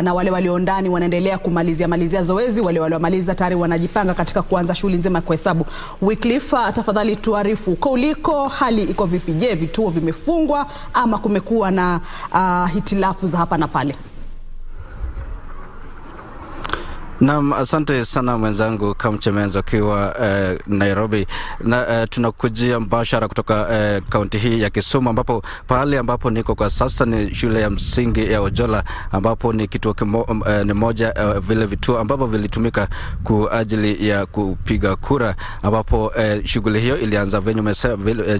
na wale walio ndani wanaendelea kumalizia zoezi. Wale waliomaliza tayari wanajipanga katika kuanza shughuli nzima kwa hesabu. Wycliffe, tafadhali tuarifu uko uliko, hali iko vipi? Je, vituo vimefungwa ama kumekuwa na hitilafu za hapa na pale? Naam, asante sana mwenzangu Kamchemenzo akiwa Nairobi, na tunakujia mbashara kutoka kaunti hii ya Kisumu, ambapo pahali ambapo niko kwa sasa ni shule ya msingi ya Ojola, ambapo ni kituo ni moja vile vituo ambavyo vilitumika kwa ajili ya kupiga kura, ambapo shughuli hiyo ilianza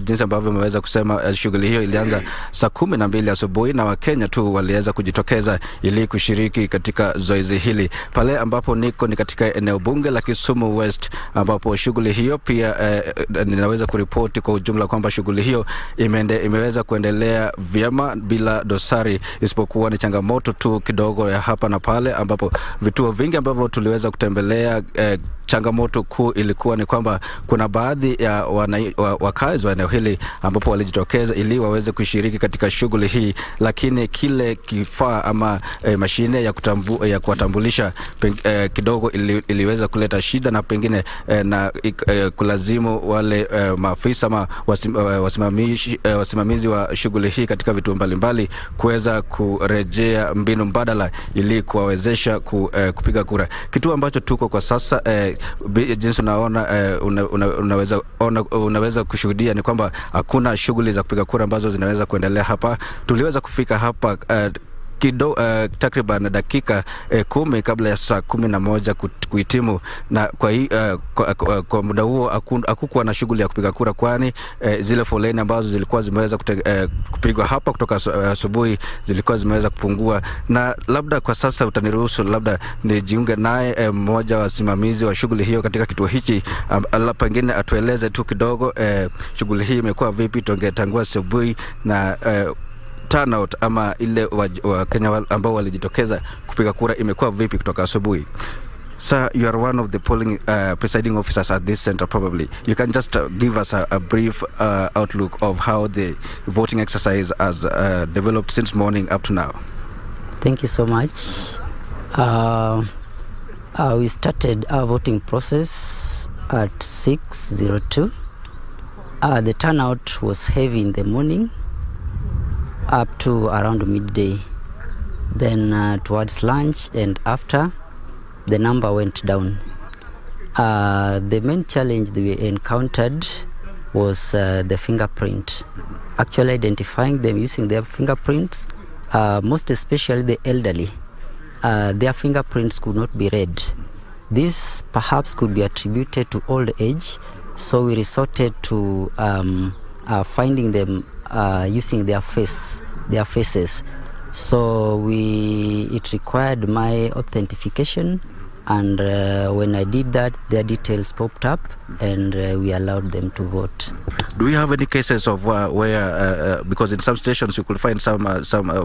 jinsi ambavyo umeweza kusema, shughuli hiyo ilianza saa 12 asubuhi, na Wakenya tu waliweza kujitokeza ili kushiriki katika zoezi hili. Pale ambapo niko ni katika eneo bunge la Kisumu West, ambapo shughuli hiyo pia ninaweza kuripoti kwa ujumla kwamba shughuli hiyo imeweza kuendelea vyema bila dosari, isipokuwa ni changamoto tu kidogo ya hapa na pale, ambapo vituo vingi ambavyo tuliweza kutembelea, changamoto kuu ilikuwa ni kwamba kuna baadhi ya wakazi wa eneo hili ambapo walijitokeza ili waweze kushiriki katika shughuli hii, lakini kile kifaa ama mashine ya kuwatambulisha kidogo iliweza kuleta shida, na pengine na kulazimu wale maafisa ama wasimamizi wa shughuli hii katika vituo mbalimbali kuweza kurejea mbinu mbadala ili kuwawezesha kupiga kura. Kitu ambacho tuko kwa sasa, jinsi unaweza kushuhudia ni kwamba hakuna shughuli za kupiga kura ambazo zinaweza kuendelea hapa. Tuliweza kufika hapa takriban dakika 10 kabla ya saa 11 kuhitimu, na kwa muda huo hakukuwa na shughuli ya kupiga kura, kwani zile foleni ambazo zilikuwa zimeweza kupigwa hapa kutoka asubuhi zilikuwa zimeweza kupungua. Na labda kwa sasa utaniruhusu labda nijiunge naye mmoja wa wasimamizi wa shughuli hiyo katika kituo hiki, pengine atueleze tu kidogo shughuli hii imekuwa vipi tangu asubuhi, na turnout ama ile wa Kenya ambao walijitokeza kupiga kura imekuwa vipi kutoka asubuhi. Sir, you are one of the polling presiding officers at this center probably. You can just give us a brief outlook of how the voting exercise has developed since morning up to now. Thank you so much. We started our voting process at 6:02. The turnout was heavy in the morning up to around midday. Then towards lunch and after, the number went down. The main challenge that we encountered was the fingerprint. Actually identifying them using their fingerprints, most especially the elderly. Their fingerprints could not be read. This perhaps could be attributed to old age, so we resorted to finding them using their faces. So it required my authentication, and when I did that, their details popped up, and we allowed them to vote. Do you have any cases of where, because in some stations you could find some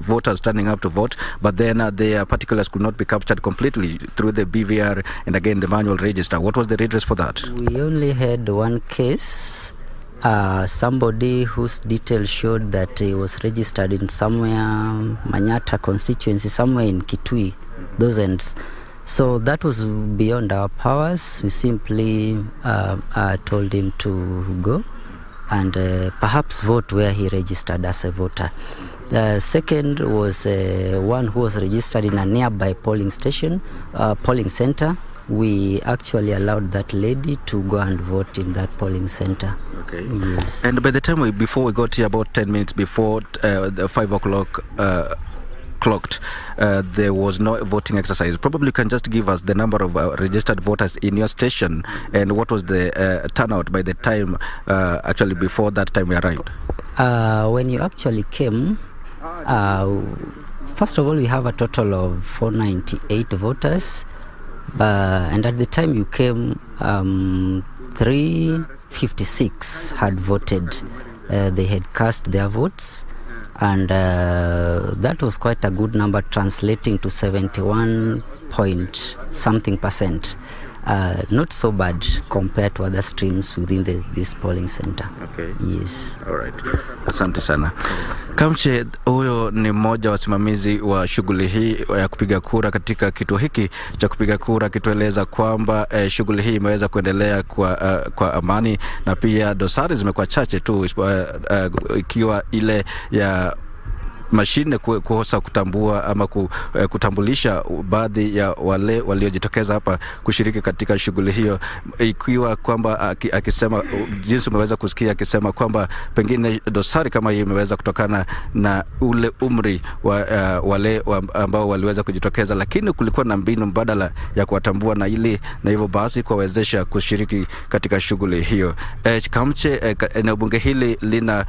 voters turning up to vote, but then their particulars could not be captured completely through the BVR and again the manual register? What was the redress for that? We only had one case. Somebody whose details showed that he was registered in somewhere, Manyata constituency, somewhere in Kitui, those ends. So that was beyond our powers. We simply told him to go and perhaps vote where he registered as a voter. The second was one who was registered in a nearby polling center. We actually allowed that lady to go and vote in that polling center. Okay. Yes. And by the time before we got here, about 10 minutes before the 5 o'clock clocked, there was no voting exercise. Probably you can just give us the number of registered voters in your station, and what was the turnout by the time, actually before that time we arrived? When you actually came, first of all, we have a total of 498 voters. And at the time you came, 356 had voted. They had cast their votes, and that was quite a good number, translating to 71% not so bad compared to other streams within this polling center. Okay. Yes. All right. Asante sana. Kamche, huyo ni mmoja wa wasimamizi wa shughuli hii ya kupiga kura katika kituo hiki cha kupiga kura, kitueleza kwamba shughuli hii imeweza kuendelea kwa amani, na pia dosari zimekuwa chache tu, ikiwa ile ya mashine kukosa kutambua ama kutambulisha baadhi ya wale waliojitokeza hapa kushiriki katika shughuli hiyo, ikiwa kwamba akisema jinsi umeweza kusikia akisema kwamba pengine dosari kama hii imeweza kutokana na ule umri wa wale ambao waliweza kujitokeza, lakini kulikuwa na mbinu mbadala ya kuwatambua na hivyo basi kuwawezesha kushiriki katika shughuli hiyo. Kamche, eneo bunge hili lina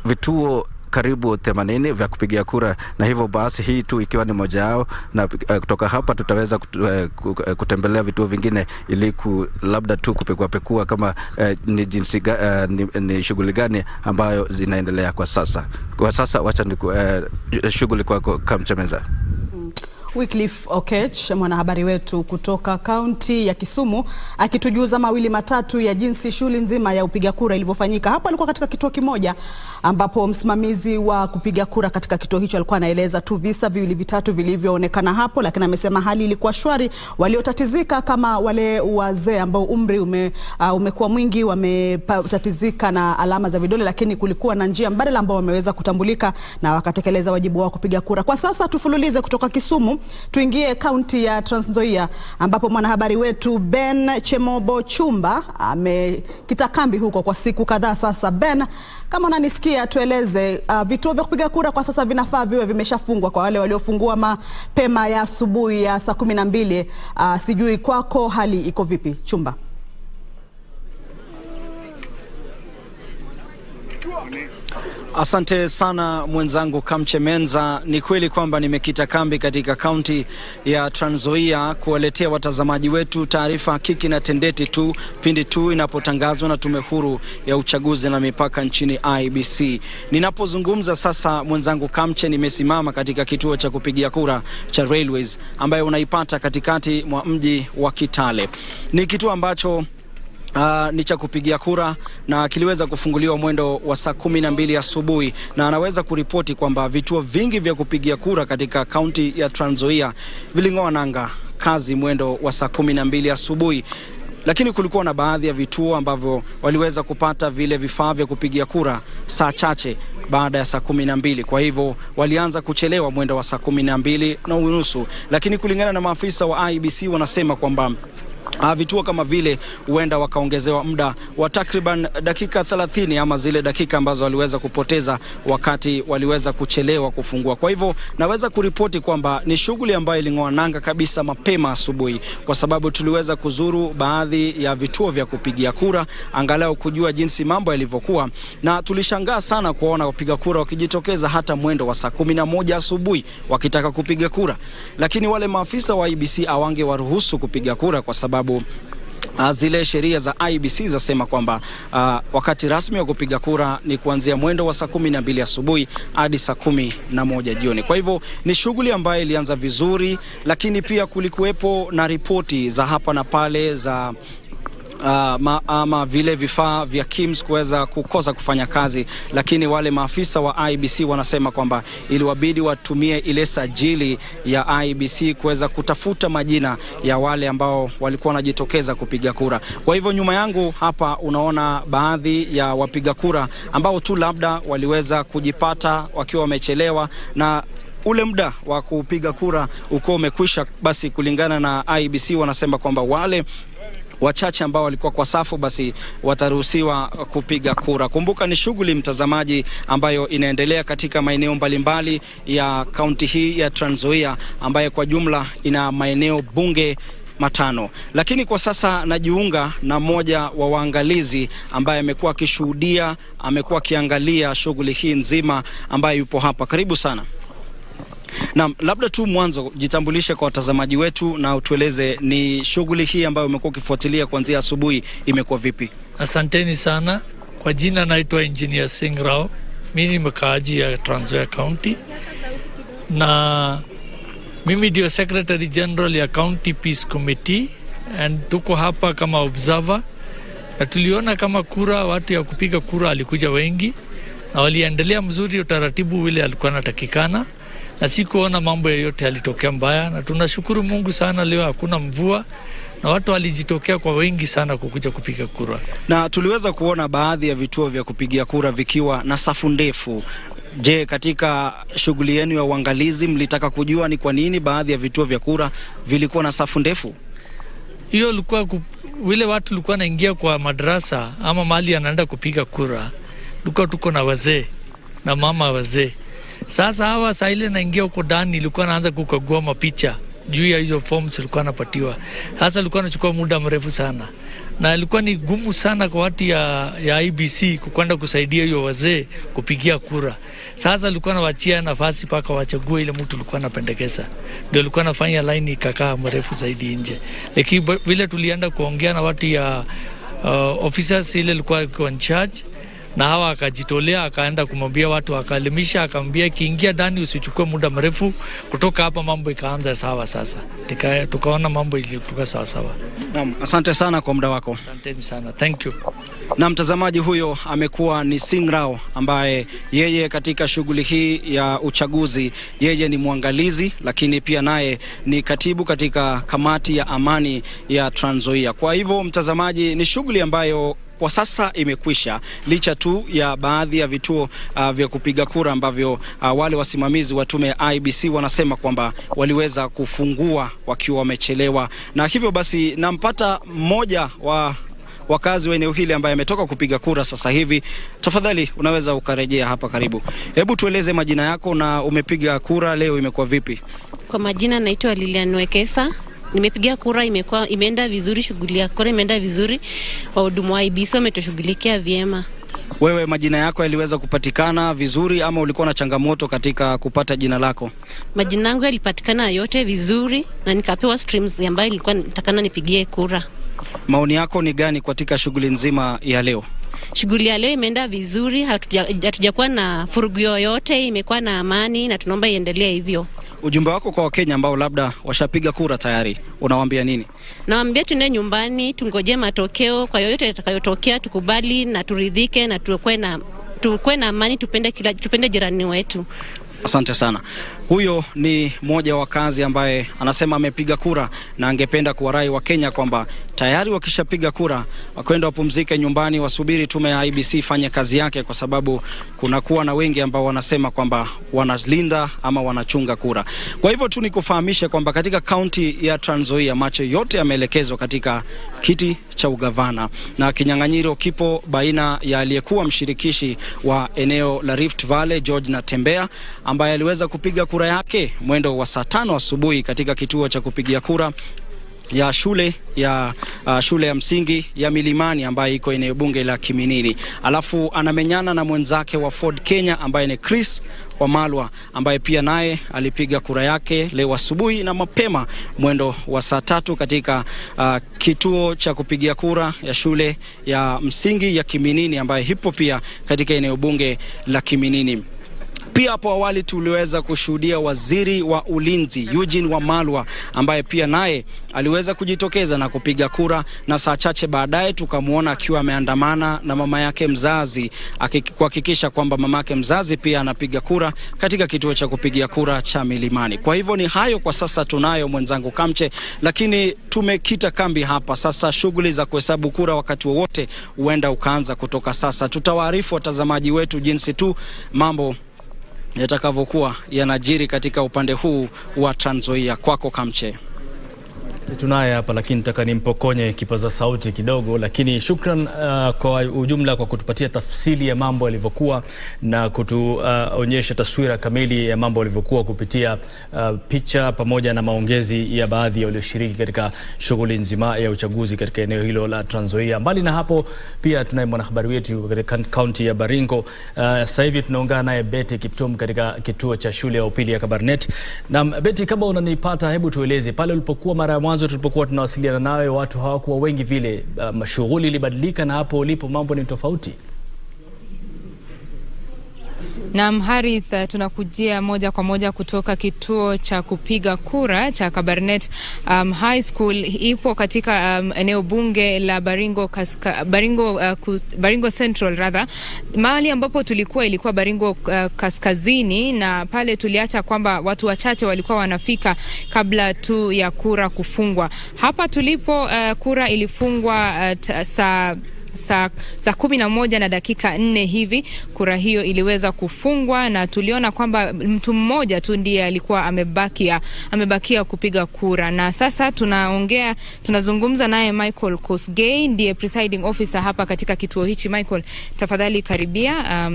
vituo karibu 80 vya kupigia kura, na hivyo basi hii tu ikiwa ni moja yao, na kutoka hapa tutaweza kutembelea vituo vingine ili labda tu kupekua kama ni jinsi ni shughuli gani ambayo zinaendelea kwa sasa. Kwa sasa wacha ni shughuli kwako Kamchemeza. Wycliffe Okech, mwanahabari wetu kutoka kaunti ya Kisumu, akitujuza mawili matatu ya jinsi shughuli nzima ya upiga kura ilivyofanyika. Hapo alikuwa katika kituo kimoja ambapo msimamizi wa kupiga kura katika kituo hicho alikuwa anaeleza tu visa viwili vitatu vilivyoonekana hapo, lakini amesema hali ilikuwa shwari. Waliotatizika kama wale wazee ambao umri umekuwa mwingi wametatizika na alama za vidole, lakini kulikuwa na njia mbadala ambao wameweza kutambulika na wakatekeleza wajibu wao kupiga kura. Kwa sasa tufululize kutoka Kisumu tuingie kaunti ya Trans Nzoia ambapo mwanahabari wetu Ben Chemobo Chumba amekita kambi huko kwa siku kadhaa sasa. Ben, kama unanisikia, tueleze vituo vya kupiga kura kwa sasa vinafaa viwe vimeshafungwa kwa wale waliofungua mapema ya asubuhi ya saa 12. Sijui kwako hali iko vipi, Chumba? Asante sana mwenzangu Kamchemenza. Ni kweli kwamba nimekita kambi katika kaunti ya Trans Nzoia kuwaletea watazamaji wetu taarifa hakiki na tendeti tu pindi tu inapotangazwa na Tume Huru ya Uchaguzi na Mipaka nchini IEBC. Ninapozungumza sasa mwenzangu Kamche, nimesimama katika kituo cha kupigia kura cha Railways ambayo unaipata katikati mwa mji wa Kitale. Ni kituo ambacho ni cha kupigia kura na kiliweza kufunguliwa mwendo wa saa 12 asubuhi, na anaweza kuripoti kwamba vituo vingi vya kupigia kura katika kaunti ya Trans Nzoia viling'oa nanga kazi mwendo wa saa 12 asubuhi. Lakini kulikuwa na baadhi ya vituo ambavyo waliweza kupata vile vifaa vya kupigia kura saa chache baada ya saa 12. Kwa hivyo walianza kuchelewa mwendo wa saa 12:30, lakini kulingana na maafisa wa IEBC wanasema kwamba vituo kama vile huenda wakaongezewa muda wa takriban dakika 30 ama zile dakika ambazo waliweza kupoteza wakati waliweza kuchelewa kufungua. Kwa hivyo naweza kuripoti kwamba ni shughuli ambayo iling'oa nanga kabisa mapema asubuhi, kwa sababu tuliweza kuzuru baadhi ya vituo vya kupigia kura angalau kujua jinsi mambo yalivyokuwa, na tulishangaa sana kuona wapiga kura wakijitokeza hata mwendo wa saa 11 asubuhi wakitaka kupiga kura. Lakini wale maafisa wa IEBC awange waruhusu kupiga kura kwa sababu zile sheria za IEBC zasema kwamba wakati rasmi wa kupiga kura ni kuanzia mwendo wa saa 12 asubuhi hadi saa 11 jioni. Kwa hivyo ni shughuli ambayo ilianza vizuri, lakini pia kulikuwepo na ripoti za hapa na pale za ama vile vifaa vya KIMS kuweza kukosa kufanya kazi, lakini wale maafisa wa IEBC wanasema kwamba iliwabidi watumie ile sajili ya IEBC kuweza kutafuta majina ya wale ambao walikuwa wanajitokeza kupiga kura. Kwa hivyo nyuma yangu hapa unaona baadhi ya wapiga kura ambao tu labda waliweza kujipata wakiwa wamechelewa na ule muda wa kupiga kura uko umekwisha. Basi kulingana na IEBC wanasema kwamba wale wachache ambao walikuwa kwa safu basi wataruhusiwa kupiga kura. Kumbuka ni shughuli, mtazamaji, ambayo inaendelea katika maeneo mbalimbali ya kaunti hii ya Trans Nzoia ambayo kwa jumla ina maeneo bunge 5. Lakini kwa sasa najiunga na mmoja wa waangalizi ambaye amekuwa akishuhudia, amekuwa akiangalia shughuli hii nzima, ambaye yupo hapa. Karibu sana. Na labda tu mwanzo jitambulishe kwa watazamaji wetu na utueleze ni shughuli hii ambayo umekuwa ukifuatilia kuanzia asubuhi imekuwa vipi? Asanteni sana. Kwa jina naitwa Engineer Singh Rao. Mimi ni mkaaji ya Trans Nzoia County na mimi ndio Secretary General ya County Peace Committee, and tuko hapa kama observer, na tuliona kama kura, watu ya kupiga kura alikuja wengi na waliendelea mzuri utaratibu vile alikuwa anatakikana, na sikuona mambo yoyote yalitokea mbaya, na tunashukuru Mungu sana. Leo hakuna mvua na watu walijitokea kwa wengi sana kukuja kupiga kura. Na tuliweza kuona baadhi ya vituo vya kupigia kura vikiwa na safu ndefu. Je, katika shughuli yenu ya uangalizi mlitaka kujua ni kwa nini baadhi ya vituo vya kura vilikuwa na safu ndefu? Hiyo ilikuwa wale watu walikuwa naingia kwa madrasa ama mahali anaenda kupiga kura. Tuko na wazee na mama wazee. Sasa hawa saa ile naingia huko ndani, ilikuwa naanza kukagua mapicha juu ya hizo forms ilikuwa napatiwa. Sasa ilikuwa nachukua muda mrefu sana, na ilikuwa ni gumu sana kwa watu ya IBC kukwenda kusaidia hiyo wazee kupigia kura. Sasa ilikuwa nawachia nafasi paka wachague ile mtu alikuwa anapendekeza, ndio ilikuwa nafanya line ikakaa mrefu zaidi nje. Lakini vile tulienda kuongea na watu ya officers ile ilikuwa in charge, na hawa akajitolea, akaenda kumwambia watu, akaelimisha, akamwambia kiingia ndani usichukue muda mrefu. Kutoka hapa mambo ikaanza sawa. Sasa tukaona mambo ilikuwa sawa sawa. Naam, asante sana kwa muda wako. Asanteni sana. Thank you. Na mtazamaji, huyo amekuwa ni Singrao, ambaye yeye katika shughuli hii ya uchaguzi yeye ni mwangalizi, lakini pia naye ni katibu katika kamati ya amani ya Trans Nzoia. Kwa hivyo mtazamaji, ni shughuli ambayo kwa sasa imekwisha, licha tu ya baadhi ya vituo vya kupiga kura ambavyo wale wasimamizi wa tume ya IBC wanasema kwamba waliweza kufungua wakiwa wamechelewa. Na hivyo basi nampata mmoja wa wakazi wa eneo hili ambaye ametoka kupiga kura sasa hivi. Tafadhali unaweza ukarejea hapa karibu. Hebu tueleze majina yako na umepiga kura leo imekuwa vipi? Kwa majina naitwa Lilian Wekesa. Nimepigia kura, imeenda vizuri, shughuli ya kura imeenda vizuri. Wahudumu wa IBC wametushughulikia vyema. Wewe majina yako yaliweza kupatikana vizuri ama ulikuwa na changamoto katika kupata jina lako? Majina yangu yalipatikana yote vizuri na nikapewa streams ambayo nilikuwa nitakana nipigie kura. Maoni yako ni gani katika shughuli nzima ya leo? Shughuli ya leo imeenda vizuri, hatujakuwa na furugu yoyote, imekuwa na amani na tunaomba iendelee hivyo. Ujumbe wako kwa Wakenya ambao labda washapiga kura tayari, unawaambia nini? Nawaambia tuende nyumbani, tungoje matokeo, kwa yoyote yatakayotokea tukubali na turidhike na tukue na amani, tupende jirani wetu. Asante sana. Huyo ni mmoja wa kazi ambaye anasema amepiga kura na angependa kuwarai wa Kenya kwamba tayari wakishapiga kura wakwenda wapumzike nyumbani, wasubiri tume ya IBC ifanye kazi yake, kwa sababu kunakuwa na wengi ambao wanasema kwamba wanalinda ama wanachunga kura. Kwa hivyo tu nikufahamishe kwamba katika kaunti ya Trans Nzoia macho yote yameelekezwa katika kiti cha ugavana, na kinyang'anyiro kipo baina ya aliyekuwa mshirikishi wa eneo la Rift Valley George Natembea, ambaye aliweza kupiga kura yake mwendo wa saa 5 asubuhi katika kituo cha kupigia kura ya shule ya msingi ya Milimani ambaye iko eneo bunge la Kiminini. Alafu anamenyana na mwenzake wa Ford Kenya ambaye ni Chris Wamalwa, ambaye pia naye alipiga kura yake leo asubuhi na mapema mwendo wa saa 3 katika kituo cha kupigia kura ya shule ya msingi ya Kiminini ambaye hipo pia katika eneo bunge la Kiminini. Pia hapo awali tuliweza kushuhudia waziri wa ulinzi Eugene Wamalwa ambaye pia naye aliweza kujitokeza na kupiga kura, na saa chache baadaye tukamuona akiwa ameandamana na mama yake mzazi kuhakikisha kwamba mama yake mzazi pia anapiga kura katika kituo cha kupigia kura cha Milimani. Kwa hivyo ni hayo kwa sasa tunayo, mwenzangu Kamche, lakini tumekita kambi hapa sasa. Shughuli za kuhesabu kura wakati wowote huenda ukaanza kutoka sasa. Tutawaarifu watazamaji wetu jinsi tu mambo yatakavyokuwa yanajiri katika upande huu wa Trans Nzoia. Kwako Kamche. Tunaye hapa lakini nataka nimpokonye kipaza sauti kidogo, lakini shukran kwa ujumla kwa kutupatia tafsiri ya mambo yalivyokuwa na kutuonyesha taswira kamili ya mambo yalivyokuwa kupitia picha pamoja na maongezi ya baadhi ya walioshiriki katika shughuli nzima ya uchaguzi katika eneo hilo la Trans Nzoia. Mbali na hapo pia tunaye mwanahabari wetu katika kaunti ya Baringo. Sasa hivi tunaungana naye Betty Kiptum katika kituo cha shule ya upili ya Kabarnet. Na Betty, kama unanipata, hebu tueleze pale ulipokuwa mara ya mwanzo tulipokuwa tunawasiliana nawe watu hawakuwa wengi vile, mashughuli ilibadilika na hapo ulipo mambo ni tofauti? Na Harith, tunakujia moja kwa moja kutoka kituo cha kupiga kura cha Kabarnet High School. Ipo katika eneo bunge la Baringo Central rather. Mahali ambapo ilikuwa Baringo Kaskazini, na pale tuliacha kwamba watu wachache walikuwa wanafika kabla tu ya kura kufungwa. Hapa tulipo kura ilifungwa saa 11 na dakika 4 hivi kura hiyo iliweza kufungwa, na tuliona kwamba mtu mmoja tu ndiye alikuwa amebakia kupiga kura. Na sasa tunazungumza naye Michael Kosgei, ndiye presiding officer hapa katika kituo hichi. Michael, tafadhali karibia,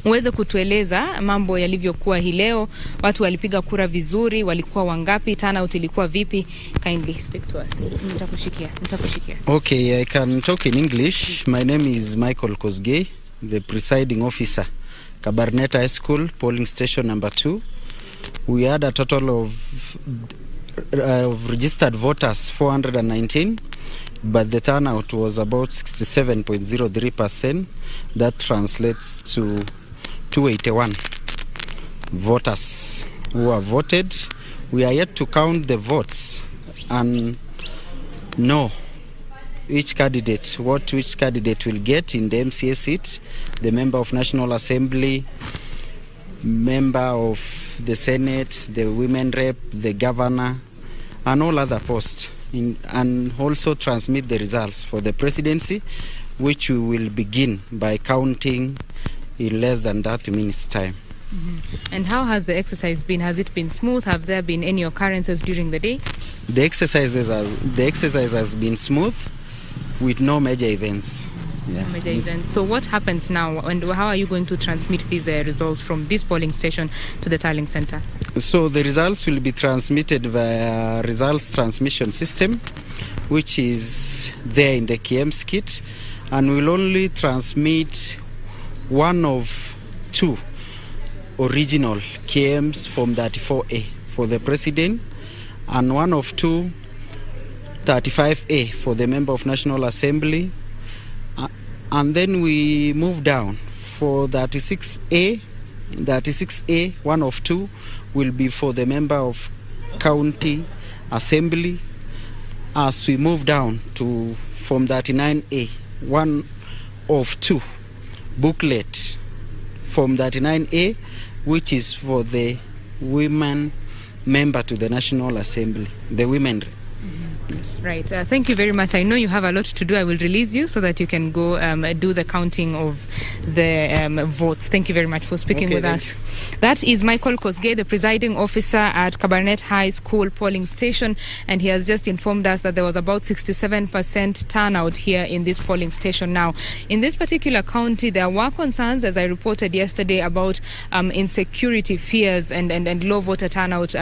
uweze kutueleza mambo yalivyokuwa hii leo. Watu walipiga kura vizuri, walikuwa wangapi, turnout ilikuwa vipi? Kindly speak to us. Nitakushikia. Okay, I can talk in English. My name is Michael Kosgei, the presiding officer, Kabarnet High School, polling station number 2. We had a total of registered voters 419, but the turnout was about 67.03%. That translates to 281 voters who have voted. We are yet to count the votes and know which candidate will get in the MCA seat, the member of National Assembly, member of the Senate, the women rep, the governor, and all other posts, and also transmit the results for the presidency, which we will begin by counting in less than 30 minutes time. And how has the exercise been? Has it been smooth? Have there been any occurrences during the day? The exercise has been smooth with no major events. Yeah. Major events. So what happens now, and how are you going to transmit these results from this polling station to the tallying center? So the results will be transmitted via results transmission system, which is there in the KM's kit, and will only transmit one of 2 original KMs from 34A for the president, and one of 2 35A for the member of National Assembly. And then we move down for 36A. 36A, one of 2 will be for the member of county assembly. As we move down to from 39A, one of 2 booklet from 39A, which is for the women member to the National Assembly, the women. Yes. Right. Thank you very much. I know you have a lot to do. I will release you so that you can go do the counting of the votes. Thank you very much for speaking with us. That is Michael Kosgei, the presiding officer at Kabarnet High School polling station, and he has just informed us that there was about 67% turnout here in this polling station. Now, in this particular county, there were concerns, as I reported yesterday, about insecurity fears and low voter turnout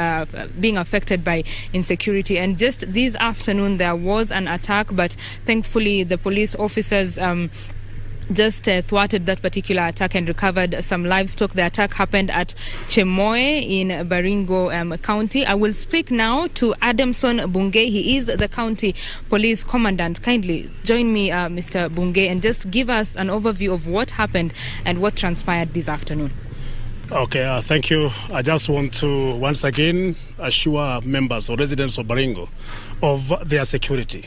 being affected by insecurity. And just this afternoon there was an attack, but thankfully the police officers just thwarted that particular attack and recovered some livestock. The attack happened at Chemoe in Baringo County. I will speak now to Adamson Bungei. He is the county police commandant. Kindly join me, Mr. Bungei, and just give us an overview of what happened and what transpired this afternoon. Okay, thank you. I just want to once again assure members or residents of Baringo of their security.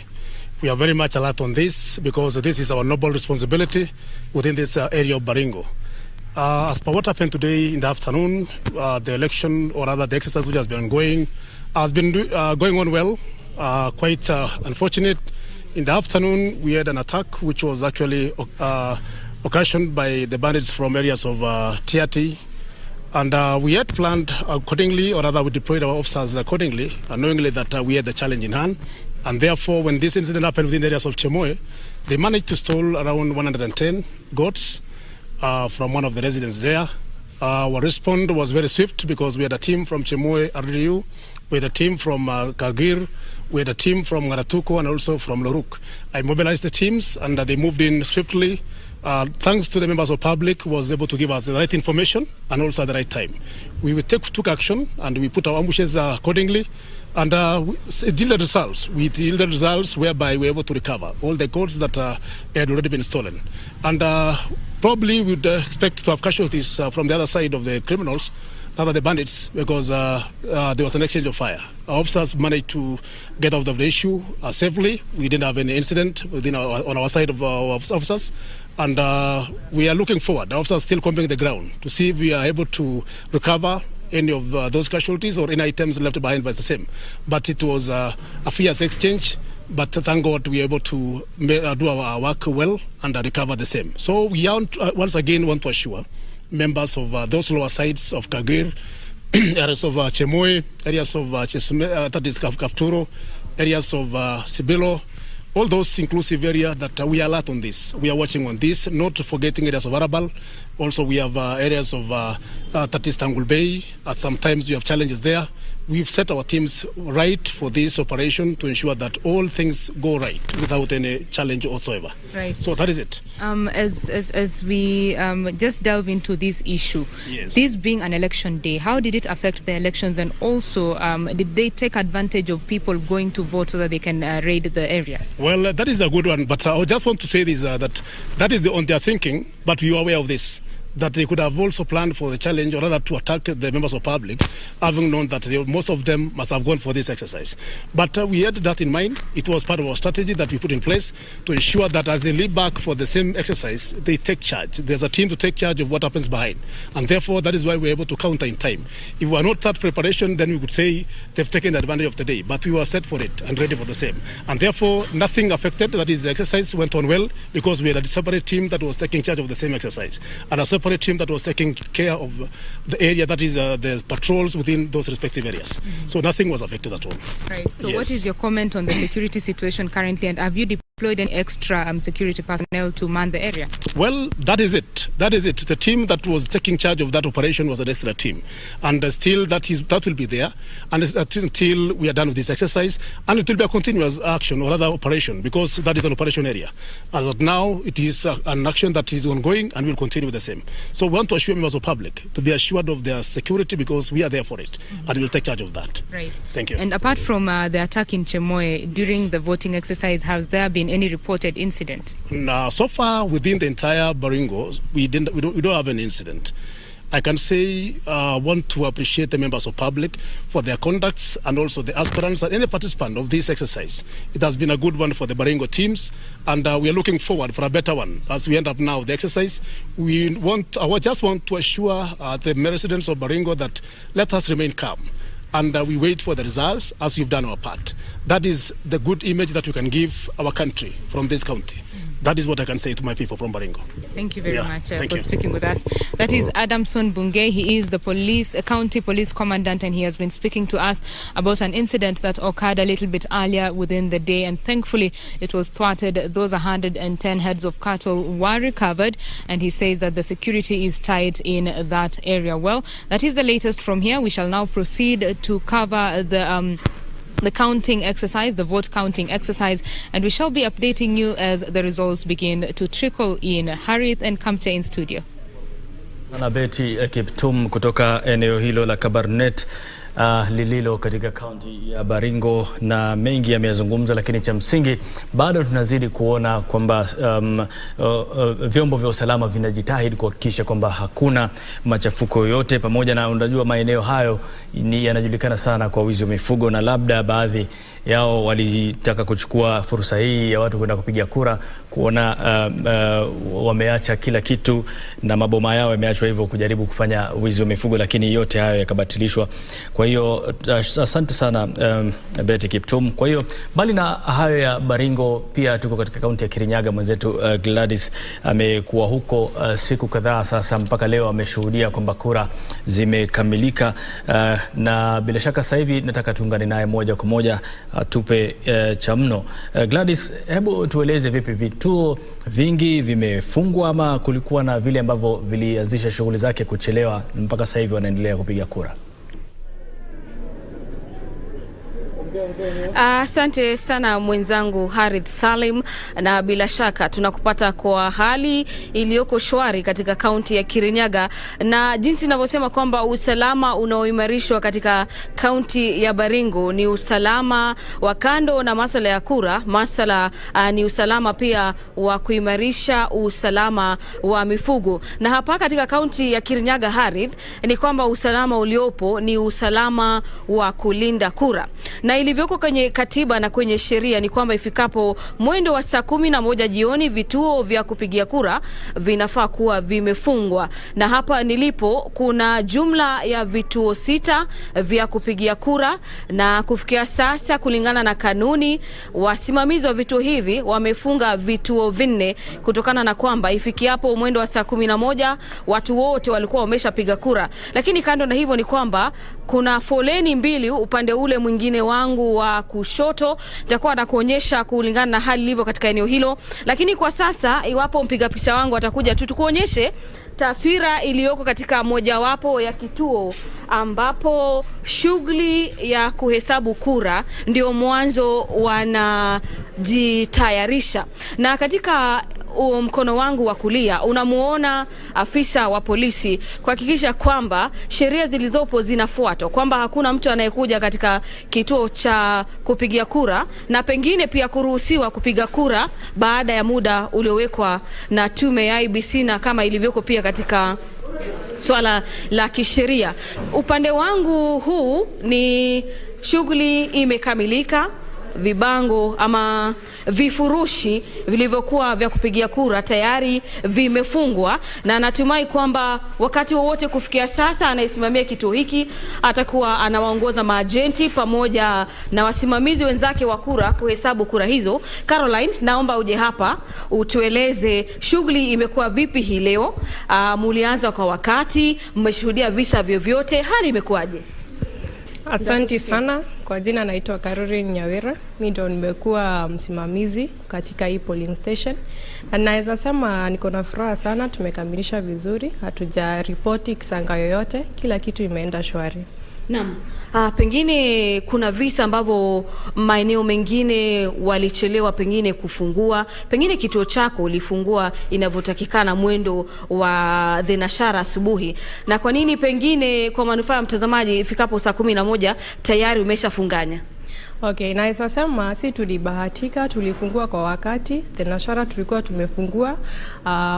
We are very much alert on this because this is our noble responsibility within this area of Baringo. As per what happened today in the afternoon, the election, or rather the exercise which has been going going on well. Quite unfortunate. In the afternoon, we had an attack which was actually occasioned by the bandits from areas of Tiati. And we had planned accordingly, or rather we deployed our officers accordingly, knowingly that we had the challenge in hand. And therefore, when this incident happened within the areas of Chemoe, they managed to steal around 110 goats from one of the residents there. Our response was very swift because we had a team from Chemoe RDU, we had a team from Kagir, we had a team from Ngaratuko, and also from Loruk. I mobilized the teams and they moved in swiftly. Thanks to the members of public, was able to give us the right information and also at the right time. We took action and we put our ambushes accordingly, and it yielded results. We yielded results whereby we were able to recover all the goats that had already been stolen. And probably we would expect to have casualties from the other side of the criminals, rather the bandits, because there was an exchange of fire. Our officers managed to get out of the issue safely. We didn't have any incident on our side of our officers. And we are looking forward. The officers are still combing the ground to see if we are able to recover any of those casualties or any items left behind by the same. But it was a fierce exchange. But thank God we were able to do our work well and recover the same. So we once again want to assure members of those lower sides of Kagir, areas of Chemoe, areas of that is Kapturo, areas of Sibilo, all those inclusive areas that we are alert on this. We are watching on this, not forgetting areas of Arabal. Also, we have areas of that is Tangul Bay. At some times, we have challenges there. We've set our teams right for this operation to ensure that all things go right without any challenge whatsoever. Right. So that is it. As we just delve into this issue, yes. This being an election day, how did it affect the elections? And also, did they take advantage of people going to vote so that they can raid the area? Well, that is a good one. But I just want to say this, that is on their thinking, but we are aware of this. That they could have also planned for the challenge, or rather to attack the members of public, having known that most of them must have gone for this exercise. But we had that in mind. It was part of our strategy that we put in place to ensure that as they lead back for the same exercise, they take charge. There's a team to take charge of what happens behind. And therefore, that is why we're able to counter in time. If we were not that preparation, then we could say they've taken advantage of the day. But we were set for it and ready for the same. And therefore, nothing affected. That is, the exercise went on well because we had a separate team that was taking charge of the same exercise. And a separate team that was taking care of the area, that is the patrols within those respective areas. So nothing was affected at all. Right. So yes. What is your comment on the security situation currently, and have you deployed any extra security personnel to man the area? Well, that is it. That is it. The team that was taking charge of that operation was an extra team. And still that will be there and until we are done with this exercise. And it will be a continuous action or other operation because that is an operation area. As of now, it is an action that is ongoing and will continue the same. So we want to assure members of public to be assured of their security because we are there for it and we will take charge of that. Right. Thank you. And apart from the attack in Chemoe, during the voting exercise, has there been any reported incident? So far, within the entire Baringo, we don't have an incident. I can say want to appreciate the members of public for their conducts and also the aspirants and any participant of this exercise. It has been a good one for the Baringo teams, and we are looking forward for a better one as we end up now the exercise. I just want to assure the residents of Baringo that let us remain calm. And we wait for the results as we've done our part. That is the good image that we can give our country from this county. That is what I can say to my people from Baringo. Thank you very much for speaking with us. That is Adamson Bungei. He is the county police commandant, and he has been speaking to us about an incident that occurred a little bit earlier within the day, and thankfully it was thwarted. Those 110 heads of cattle were recovered, and he says that the security is tight in that area. Well, that is the latest from here. We shall now proceed to cover the counting exercise, the vote counting exercise, and we shall be updating you as the results begin to trickle in. Harith and Kamche in studio. Na Betty Kiptum kutoka eneo hilo la Kabarnet lililo katika kaunti ya Baringo, na mengi yamezungumza, lakini cha msingi bado tunazidi kuona kwamba vyombo vya usalama vinajitahidi kuhakikisha kwamba hakuna machafuko yoyote, pamoja na unajua maeneo hayo yanajulikana sana kwa wizi wa mifugo, na labda baadhi yao walitaka kuchukua fursa hii ya watu kwenda kupiga kura kuona wameacha kila kitu na maboma yao yameachwa hivyo kujaribu kufanya wizi wa mifugo, lakini yote hayo yakabatilishwa. Kwa hiyo asante sana Betty Kiptum. Kwa hiyo bali na hayo ya Baringo, pia tuko katika kaunti ya Kirinyaga. Mwenzetu Gladys amekuwa huko siku kadhaa sasa, mpaka leo ameshuhudia kwamba kura zimekamilika, na bila shaka sasa hivi nataka tuungane naye moja kwa moja tupe cha mno. Gladys, hebu tueleze vipi, vituo vingi vimefungwa ama kulikuwa na vile ambavyo vilianzisha shughuli zake kuchelewa mpaka sasa hivi wanaendelea kupiga kura? Asante sana mwenzangu Harith Salim, na bila shaka tunakupata kwa hali iliyoko shwari katika kaunti ya Kirinyaga, na jinsi ninavyosema kwamba usalama unaoimarishwa katika kaunti ya Baringo ni usalama wa kando na masuala ya kura, ni usalama pia wa kuimarisha usalama wa mifugo. Na hapa katika kaunti ya Kirinyaga, Harith, ni kwamba usalama uliopo ni usalama wa kulinda kura. na ilivyoko kwenye katiba na kwenye sheria ni kwamba ifikapo mwendo wa saa 11 jioni vituo vya kupigia kura vinafaa kuwa vimefungwa. Na hapa nilipo kuna jumla ya vituo 6 vya kupigia kura, na kufikia sasa kulingana na kanuni wasimamizi wa vituo hivi wamefunga vituo 4 kutokana na kwamba ifikiapo mwendo wa saa 11 watu wote walikuwa wameshapiga kura. Lakini kando na hivyo ni kwamba kuna foleni mbili upande ule mwingine wangu wa kushoto, nitakuwa na kuonyesha kulingana na hali ilivyo katika eneo hilo. Lakini kwa sasa iwapo mpiga picha wangu atakuja tu tukuonyeshe taswira iliyoko katika mojawapo ya kituo ambapo shughuli ya kuhesabu kura ndio mwanzo wanajitayarisha. Na katika mkono wangu wa kulia unamuona afisa wa polisi kuhakikisha kwamba sheria zilizopo zinafuatwa, kwamba hakuna mtu anayekuja katika kituo cha kupigia kura na pengine pia kuruhusiwa kupiga kura baada ya muda uliowekwa na tume ya IEBC na kama ilivyoko pia katika swala la kisheria. Upande wangu huu ni shughuli imekamilika. Vibango ama vifurushi vilivyokuwa vya kupigia kura tayari vimefungwa, na natumai kwamba wakati wowote kufikia sasa anayesimamia kituo hiki atakuwa anawaongoza maajenti pamoja na wasimamizi wenzake wa kura kuhesabu kura hizo. Caroline, naomba uje hapa utueleze shughuli imekuwa vipi hii leo. Mulianza kwa wakati, mmeshuhudia visa vyovyote, hali imekuwaje? Asante sana. Kwa jina naitwa Mwaure'S. Mimi ndo nimekuwa msimamizi katika hii polling station. Na naweza sema niko na furaha sana, tumekamilisha vizuri, hatujaripoti kisanga yoyote, kila kitu imeenda shwari. Naam. Pengine kuna visa ambavyo maeneo mengine walichelewa pengine kufungua, pengine kituo chako ulifungua inavyotakikana mwendo wa dhenashara asubuhi, na kwa nini pengine kwa manufaa ya mtazamaji ifikapo saa 11 tayari umeshafunganya? Okay, naweza sema si tulibahatika, tulifungua kwa wakati. Dhenashara tulikuwa tumefungua,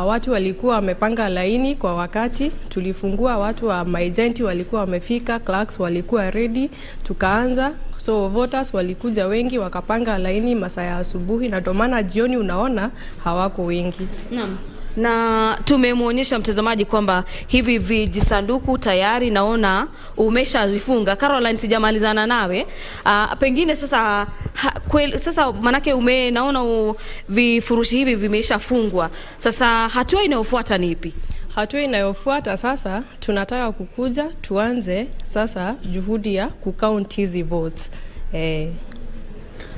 watu walikuwa wamepanga laini kwa wakati. Tulifungua, watu wa maagenti walikuwa wamefika, clerks walikuwa ready, tukaanza. So voters walikuja wengi, wakapanga laini masaa ya asubuhi, na ndio maana jioni unaona hawako wengi. Naam. Na tumemuonyesha mtazamaji kwamba hivi vijisanduku tayari naona umeshavifunga. Caroline, sijamalizana nawe. Pengine sasa sasa manake naona vifurushi hivi vimeshafungwa. Sasa hatua inayofuata ni ipi? Hatua inayofuata sasa tunataka kukuja tuanze sasa juhudi ya kucount hizi votes.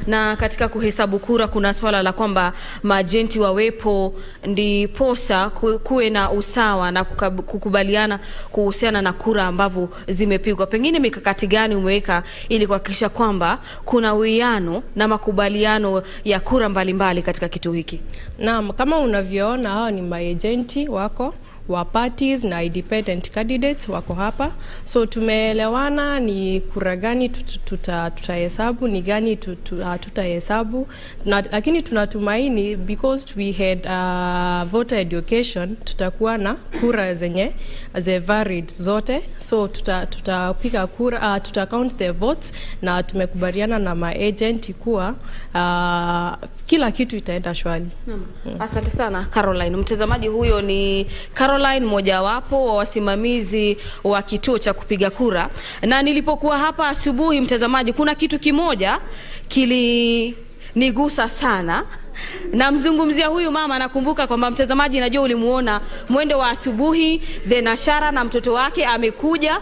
Na katika kuhesabu kura kuna swala la kwamba maajenti wawepo ndiposa kuwe na usawa na kukubaliana kuhusiana na kura ambavyo zimepigwa. Pengine mikakati gani umeweka ili kuhakikisha kwamba kuna uwiano na makubaliano ya kura mbalimbali katika kituo hiki? Naam, kama unavyoona hao ni maajenti wako wa parties na independent candidates wako hapa. So tumeelewana ni kura gani tutahesabu, ni gani tutahesabu. Lakini tunatumaini because we had voter education, tutakuwa na kura zenye varied zote. So tutapiga kura, tutacount the votes, na tumekubaliana na maagent kuwa kila kitu itaenda shwari. Asante sana Caroline. Mtazamaji, huyo ni Caroline, mojawapo wa wasimamizi wa kituo cha kupiga kura. Na nilipokuwa hapa asubuhi, mtazamaji, kuna kitu kimoja kilinigusa sana. Na mzungumzia huyu mama, nakumbuka kwamba mtazamaji, najua ulimuona mwendo wa asubuhi, dhenashara na mtoto wake amekuja.